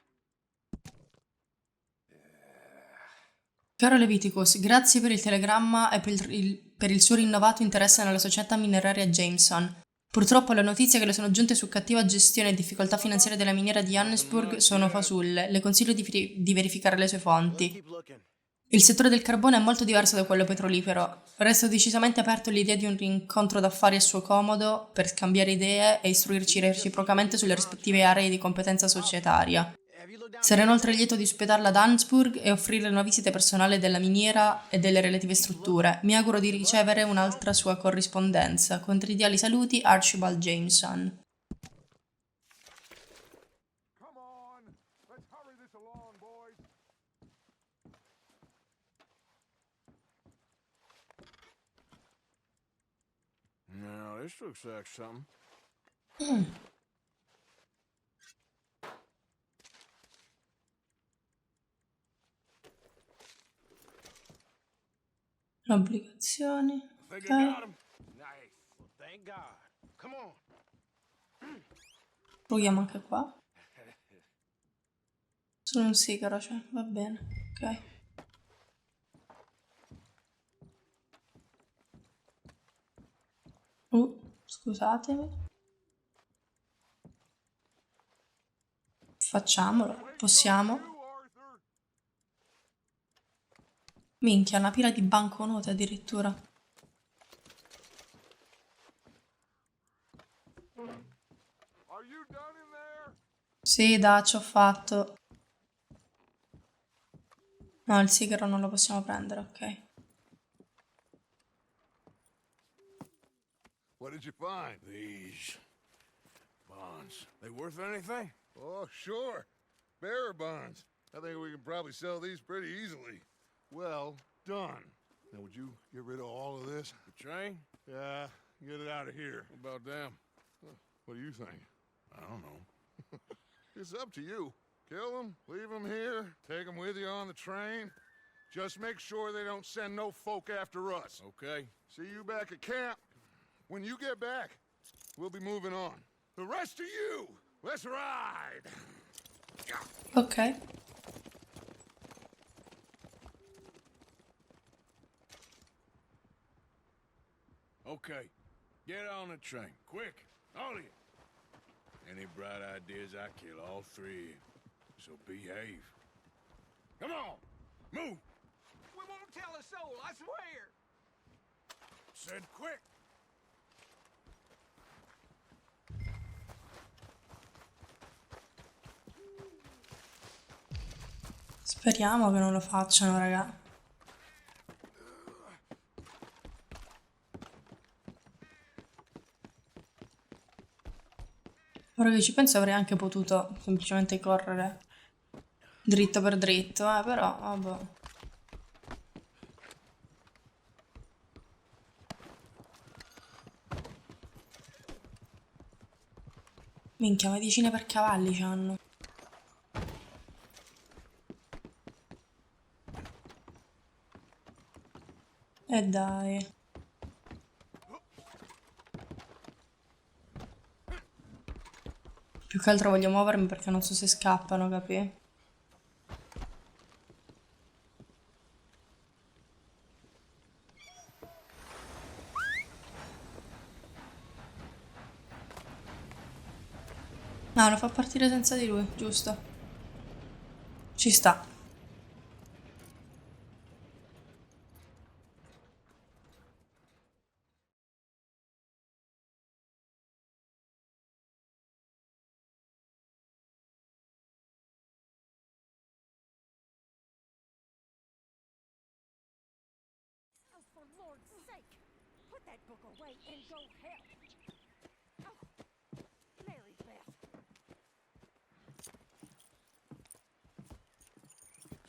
S1: Caro Leviticus, grazie per il telegramma e per il suo rinnovato interesse nella società mineraria Jameson. Purtroppo le notizie che le sono giunte su cattiva gestione e difficoltà finanziarie della miniera di Johannesburg sono fasulle. Le consiglio di verificare le sue fonti. Il settore del carbone è molto diverso da quello petrolifero. Resto decisamente aperto all'idea di un incontro d'affari a suo comodo per scambiare idee e istruirci reciprocamente sulle rispettive aree di competenza societaria. Sarò inoltre lieto di ospitarla ad Hansburg e offrire una visita personale della miniera e delle relative strutture. Mi auguro di ricevere un'altra sua corrispondenza. Con tridiali saluti, Archibald Jameson.
S4: Come on. Let's hurry this along, boys.
S5: Now, this looks like something.
S1: Obbligazioni.
S5: Think
S1: Ok.
S5: I got him?
S2: Nice.
S3: Thank God. Come on.
S1: Proviamo anche qua. Solo un sigaro, cioè, va bene. Ok. Scusatemi. Facciamolo. Possiamo. Minchia, una pila di banconote addirittura.
S4: Are you done in there?
S1: Sì, dai, ci ho fatto. No, il sigaro non lo possiamo prendere, ok.
S4: What did you find?
S5: These bonds. They worth anything?
S4: Oh, sure. Bearer bonds. I think we can probably sell these pretty easily. Well done. Now, would you get rid of all of this?
S5: The train?
S4: Yeah, get it out of here.
S5: What about them?
S4: What do you think?
S5: I don't know.
S4: It's up to you. Kill them, leave them here, take them with you on the train. Just make sure they don't send no folk after us.
S5: Okay.
S4: See you back at camp. When you get back, we'll be moving on. The rest of you, let's ride!
S1: Ok.
S5: Okay. Get on the train. Quick. All of you. Any bright ideas, I kill all three of you. So behave. Come on. Move.
S3: my soul, I swear.
S5: Said quick.
S1: Speriamo che non lo facciano, raga. Ora che ci penso avrei anche potuto semplicemente correre dritto per dritto, però vabbè. Minchia, medicine per cavalli c'hanno. E dai. Più che altro voglio muovermi perché non so se scappano, capì? No, lo fa partire senza di lui, giusto? Ci sta.
S11: Oh, for Lord's sake, put that book away and go help. Oh, Mary Beth.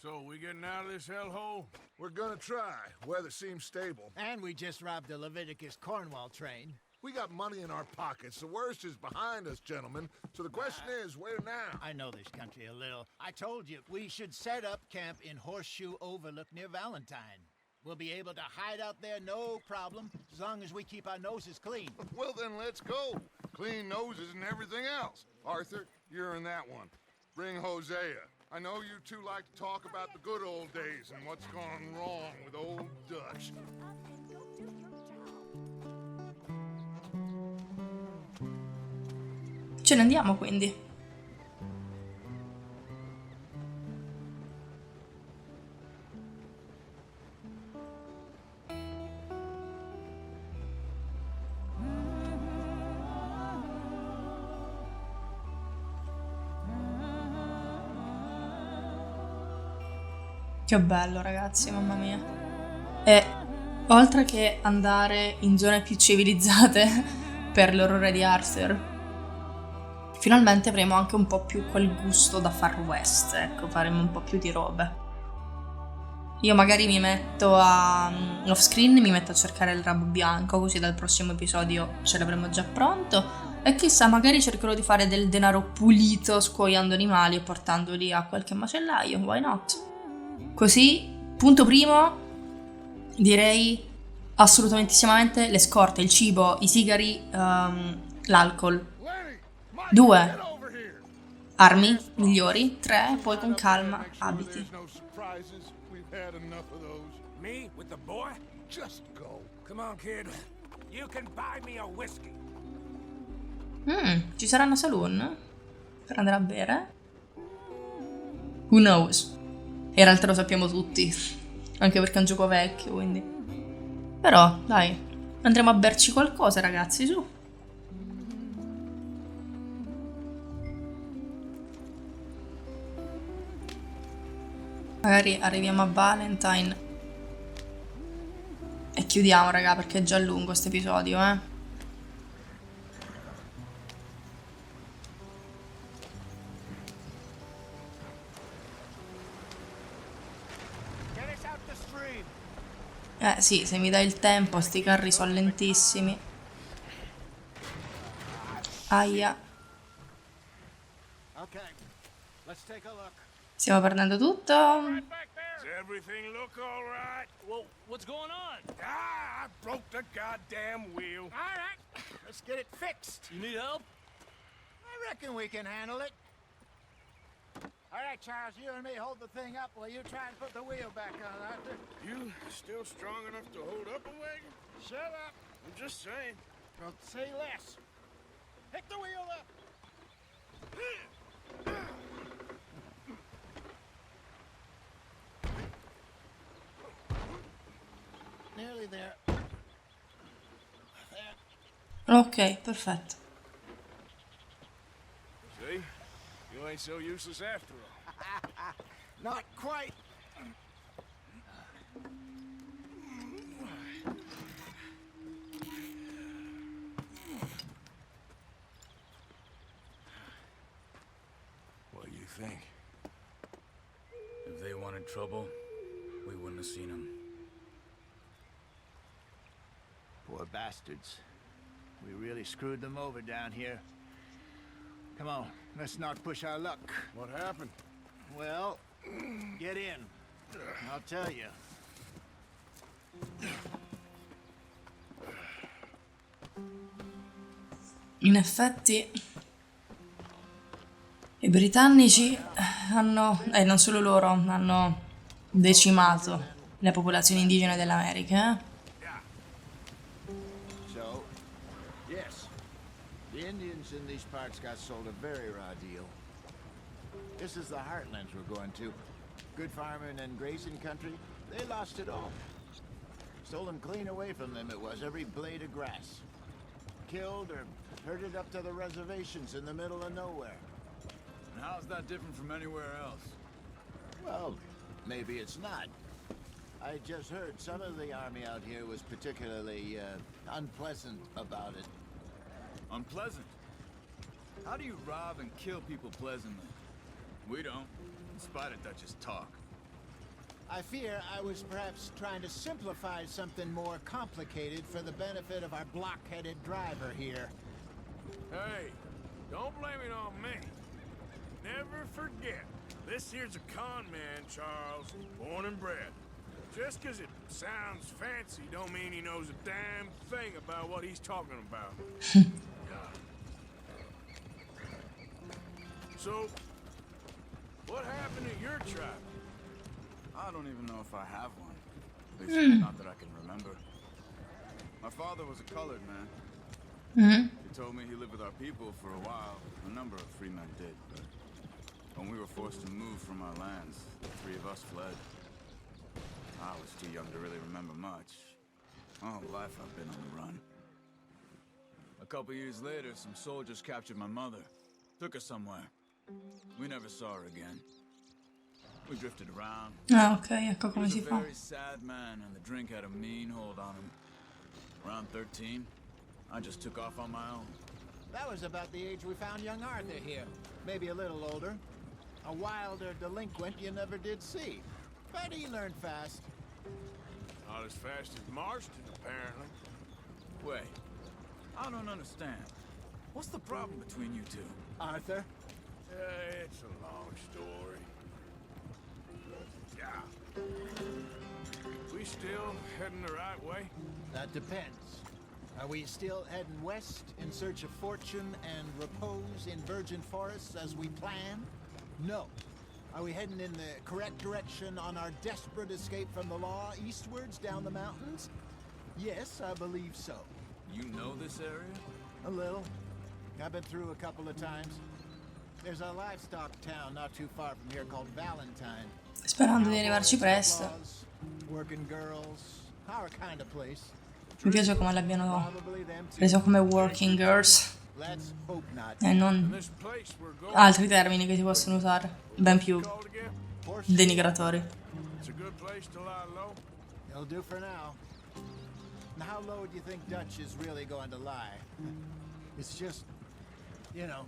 S7: So, we getting out of this hellhole?
S4: We're gonna try. Weather seems stable.
S10: And we just robbed the Leviticus Cornwall train.
S4: We got money in our pockets. The worst is behind us, gentlemen. So the question is, where now?
S10: I know this country a little. I told you, we should set up camp in Horseshoe Overlook near Valentine. We'll be able to hide out there, no problem, as long as we keep our noses clean.
S4: Well, then let's go. Clean noses and everything else. Arthur, you're in that one. Bring Hosea. I know you two like to talk about the good old days and what's gone wrong with old Dutch.
S1: Ce ne andiamo quindi. Che bello, ragazzi, mamma mia. E oltre che andare in zone più civilizzate per l'orrore di Arthur, finalmente avremo anche un po' più quel gusto da Far West, ecco, faremo un po' più di robe. Io magari mi metto off screen, mi metto a cercare il rabo bianco, così dal prossimo episodio ce l'avremo già pronto. E chissà, magari cercherò di fare del denaro pulito scuoiando animali e portandoli a qualche macellaio, why not? Così, punto primo, direi assolutamente le scorte, il cibo, i sigari, l'alcol. 2. Armi migliori. 3. Poi con calma abiti.
S2: Me with the boy?
S4: Just go.
S2: Come on, kid. You can buy me a whiskey.
S1: Ci saranno saloon per andare a bere? Who knows? In realtà lo sappiamo tutti, anche perché è un gioco vecchio, quindi. Però, dai, andremo a berci qualcosa, ragazzi, su. Magari arriviamo a Valentine e chiudiamo, raga, perché è già lungo questo episodio, Sì, se mi dai il tempo, sti carri sono lentissimi. Aia. Stiamo perdendo tutto.
S5: Does everything look all right?
S3: Well, what's going on?
S5: I broke the goddamn wheel.
S10: All right, let's get it fixed.
S3: You need help?
S10: I reckon we can handle it. All right, Charles, you and me hold the thing up while you try and put the wheel back on, Arthur.
S5: You still strong enough to hold up a wagon?
S10: Shut up.
S5: I'm just saying.
S10: Don't say less. Pick the wheel up. Nearly there.
S1: Ok, perfetto.
S5: See? You ain't so useless after all.
S10: Not quite.
S5: What do you think? If they wanted trouble, we wouldn't have seen them.
S10: Poor bastards. We really screwed them over down here. Come on, let's not push our luck.
S5: What happened?
S10: Well, get in. I'll tell you.
S1: In effetti i britannici hanno, e non solo loro, hanno decimato le popolazioni indigene dell'America,
S10: So, yes, the Indians in these parts got sold a very raw deal. This is the heartlands we're going to. Good farming and grazing country, they lost it all. Stolen clean away from them it was, every blade of grass. Killed or herded up to the reservations in the middle of nowhere.
S6: And how's that different from anywhere else?
S10: Well, maybe it's not. I just heard some of the army out here was particularly unpleasant about it.
S6: Unpleasant? How do you rob and kill people pleasantly? We don't, in spite of Dutch's talk.
S10: I fear I was perhaps trying to simplify something more complicated for the benefit of our block-headed driver here.
S5: Hey, don't blame it on me. Never forget, this here's a con man, Charles, born and bred. Just 'cause it sounds fancy don't mean he knows a damn thing about what he's talking about. So, what happened to your tribe?
S6: I don't even know if I have one. At least not that I can remember. My father was a colored man. He told me he lived with our people for a while. A number of free men did, but when we were forced to move from our lands, the three of us fled. I was too young to really remember much. My whole life I've been on the run. A couple years later, some soldiers captured my mother. Took her somewhere. We never saw her again. We drifted around.
S1: Ah, ok, ecco
S6: He
S1: come
S6: was
S1: si
S6: a
S1: fa.
S6: very sad man, and the drink had a mean hold on him. Around 13, I just took off on my own.
S10: That was about the age we found young Arthur here. Maybe a little older. A wilder delinquent you never did see. But he learned fast.
S5: Not as fast as Marston, apparently.
S6: Wait, I don't understand. What's the problem between you two?
S10: Arthur?
S5: It's a long story. Yeah. We still heading the right way?
S10: That depends. Are we still heading west in search of fortune and repose in virgin forests as we planned? No. Are we heading in the correct direction on our desperate escape from the law eastwards down the mountains? Yes, I believe so.
S6: You know this area?
S10: A little. I've been through a couple of times. There's a livestock town not too far from here called Valentine.
S1: Sperando di arrivarci presto.
S10: Outlaws, working girls, our kind of place.
S1: Mi piace come l'abbiano preso come working girls
S10: Let's hope not.
S1: e non
S5: This place we're going
S1: altri termini che si possono usare, ben più
S5: called again?
S1: denigratori.
S5: It's a good place to lie low.
S10: It'll do for now. Now, how low do you think Dutch is really going to lie? It's just, you know,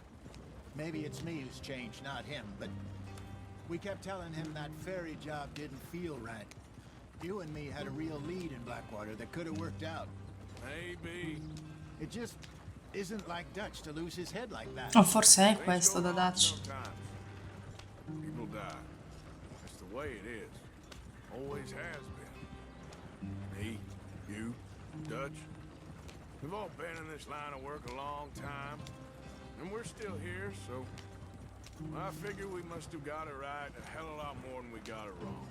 S10: maybe it's me who's changed, not him, but we kept telling him that ferry job didn't feel right. You and me had a real lead in Blackwater that could have worked out.
S5: Maybe.
S10: It just isn't like Dutch to lose his head like that.
S1: O forse è
S5: Things
S1: questo
S5: go
S1: da
S5: wrong
S1: Dutch.
S5: sometimes. People die. That's the way it is. Always has been. Me, you, Dutch. We've all been in this line of work a long time. And we're still here, so I figure we must have got it right a hell of a lot more than we got it wrong.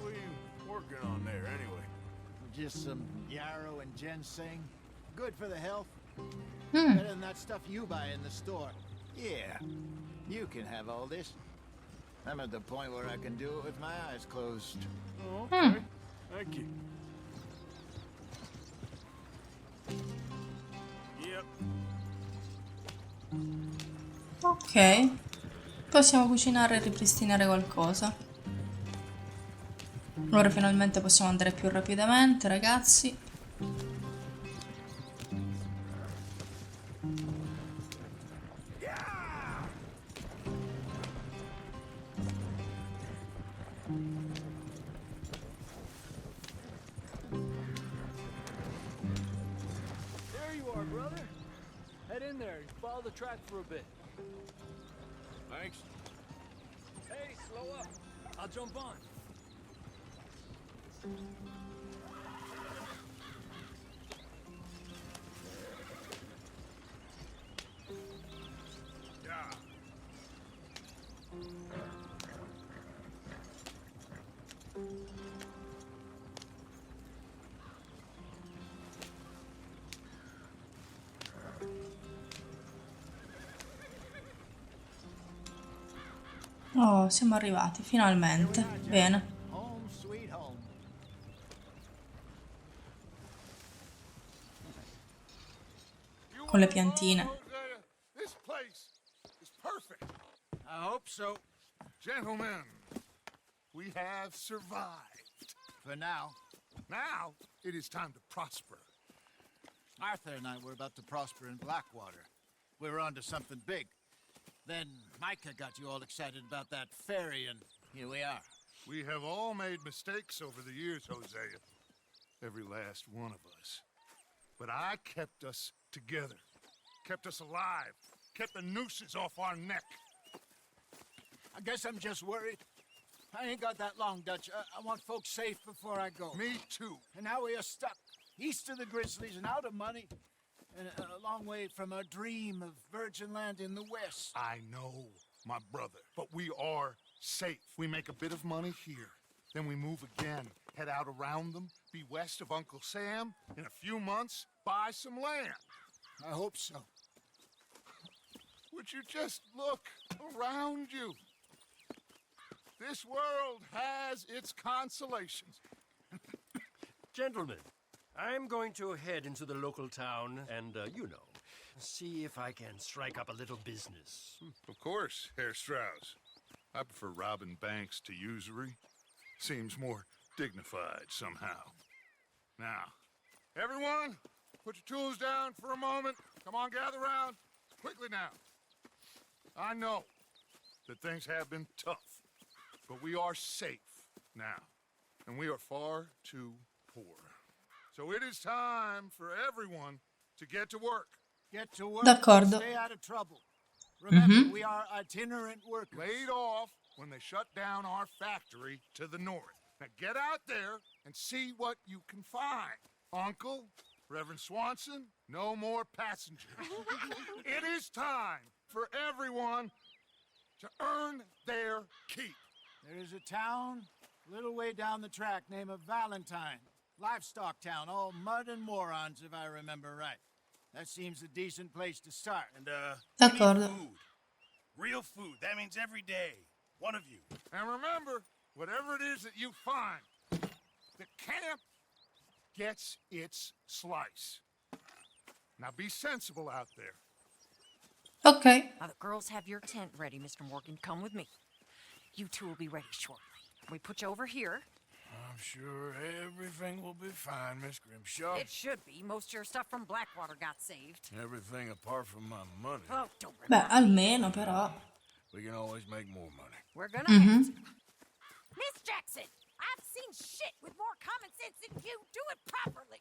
S5: What are you working on there, anyway?
S10: Just some yarrow and ginseng. Good for the health. Better than that stuff you buy in the store. Yeah, you can have all this. I'm at the point where I can do it with my eyes closed.
S7: Oh, okay. Thank you. Yep.
S1: Ok. Possiamo cucinare e ripristinare qualcosa. Ora finalmente possiamo andare più rapidamente, ragazzi.
S3: There you are, brother. Head in there and follow the track for a bit.
S7: Thanks.
S3: Hey, slow up. I'll jump on.
S4: Yeah.
S1: Oh, siamo arrivati, finalmente. Bene.
S10: Home sweet home.
S1: Con le piantine.
S4: Hosea, this place is perfect.
S10: I hope so.
S4: Gentlemen, we have survived.
S10: For now.
S4: Now, it is time to prosper.
S10: Arthur and I were about to prosper in Blackwater. We were onto something big. Then Micah got you all excited about that ferry, and here we are.
S4: We have all made mistakes over the years, Hosea. Every last one of us. But I kept us together. Kept us alive. Kept the nooses off our neck.
S10: I guess I'm just worried. I ain't got that long, Dutch. I want folks safe before I go.
S4: Me too.
S10: And now we are stuck, east of the Grizzlies and out of money, and a long way from our dream of virgin land in the west.
S4: I know, my brother, but we are safe. We make a bit of money here, then we move again, head out around them, be west of Uncle Sam, in a few months, buy some land.
S10: I hope so.
S4: Would you just look around you? This world has its consolations.
S12: Gentlemen, I'm going to head into the local town and, see if I can strike up a little business.
S4: Of course, Herr Strauss. I prefer robbing banks to usury. Seems more dignified somehow. Now, everyone, put your tools down for a moment. Come on, gather round. Quickly now. I know that things have been tough, but we are safe now, and we are far too poor. So it is time for everyone to get to work.
S10: Get to work.
S1: D'accordo.
S10: Stay out of trouble. Remember, we are itinerant workers.
S4: Laid off when they shut down our factory to the north. Now get out there and see what you can find. Uncle, Reverend Swanson, no more passengers. It is time for everyone to earn their keep.
S10: There is a town a little way down the track named Valentine. Livestock town, all mud and morons, if I remember right. That seems a decent place to start.
S5: And, we
S1: D'accordo.
S5: need food. Real food. That means every day. One of you.
S4: And remember, whatever it is that you find, the camp gets its slice. Now be sensible out there.
S1: Ok.
S13: Now the girls have your tent ready, Mr. Morgan. Come with me. You two will be ready shortly. We put you over here.
S7: I'm sure everything will be fine, Miss Grimshaw.
S13: It should be. Most of your stuff from Blackwater got saved.
S7: Everything apart from my money.
S13: Oh, don't
S1: Beh,
S13: remember.
S1: almeno però.
S7: We can always make more money.
S13: We're gonna have to. Miss Jackson, I've seen shit with more common sense than you. Do it properly.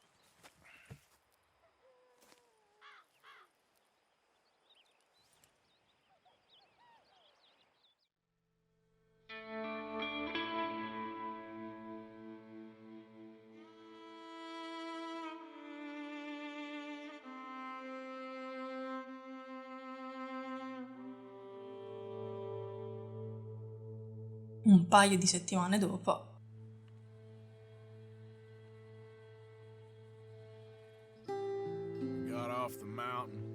S1: Un paio di settimane dopo.
S7: We got off the mountain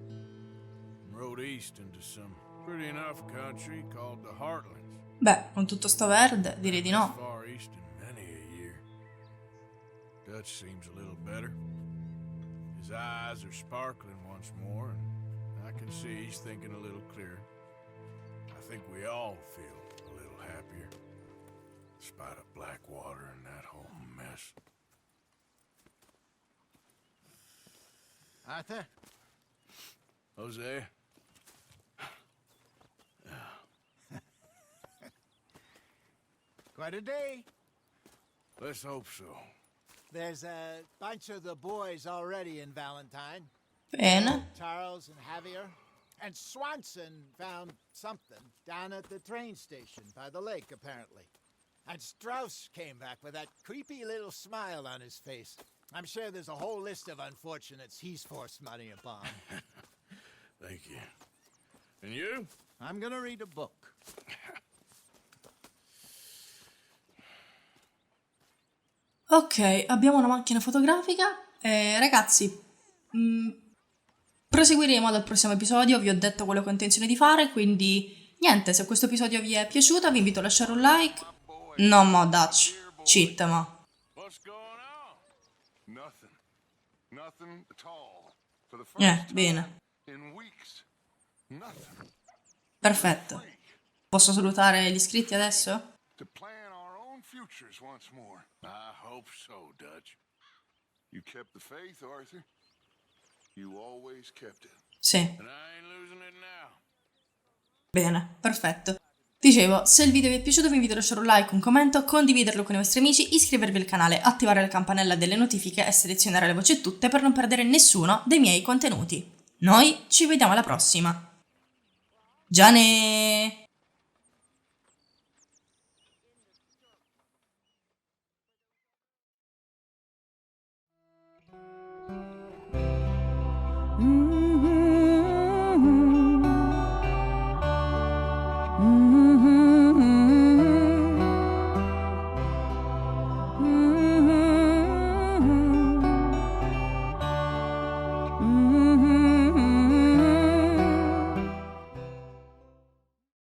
S7: and rode east into some Pretty enough country called the Heartlands.
S1: Beh, con tutto sto verde, direi di no.
S7: Far east in many a year. Dutch seems a little better. His eyes are sparkling once more, and I can see he's thinking a little clearer. I think we all feel a little happier, despite of Blackwater and that whole mess.
S10: Arthur?
S7: Jose?
S10: Quite a day.
S7: Let's hope so.
S10: There's a bunch of the boys already in Valentine.
S1: Bene.
S10: Charles and Javier. And Swanson found something down at the train station by the lake, apparently. And Strauss came back with that creepy little smile on his face. I'm sure there's a whole list of unfortunates he's forced money upon.
S7: Thank you. And you?
S10: I'm gonna read a book.
S1: Ok, abbiamo una macchina fotografica. Ragazzi, proseguiremo dal prossimo episodio. Vi ho detto quello che ho intenzione di fare, quindi niente, se questo episodio vi è piaciuto vi invito a lasciare un like. No, mo, Dutch. Cheat, ma.
S4: Nothing at all. For the first
S1: Bene.
S4: in weeks. Nothing.
S1: Perfetto. Posso salutare gli iscritti adesso?
S4: To plan our own futures once more.
S7: I hope so, Dutch.
S4: You kept the faith, Arthur. You always kept it.
S1: Sì.
S7: And I ain't losing it now.
S1: Bene, perfetto. Dicevo, se il video vi è piaciuto vi invito a lasciare un like, un commento, condividerlo con i vostri amici, iscrivervi al canale, attivare la campanella delle notifiche e selezionare le voci tutte per non perdere nessuno dei miei contenuti. Noi ci vediamo alla prossima. Giane!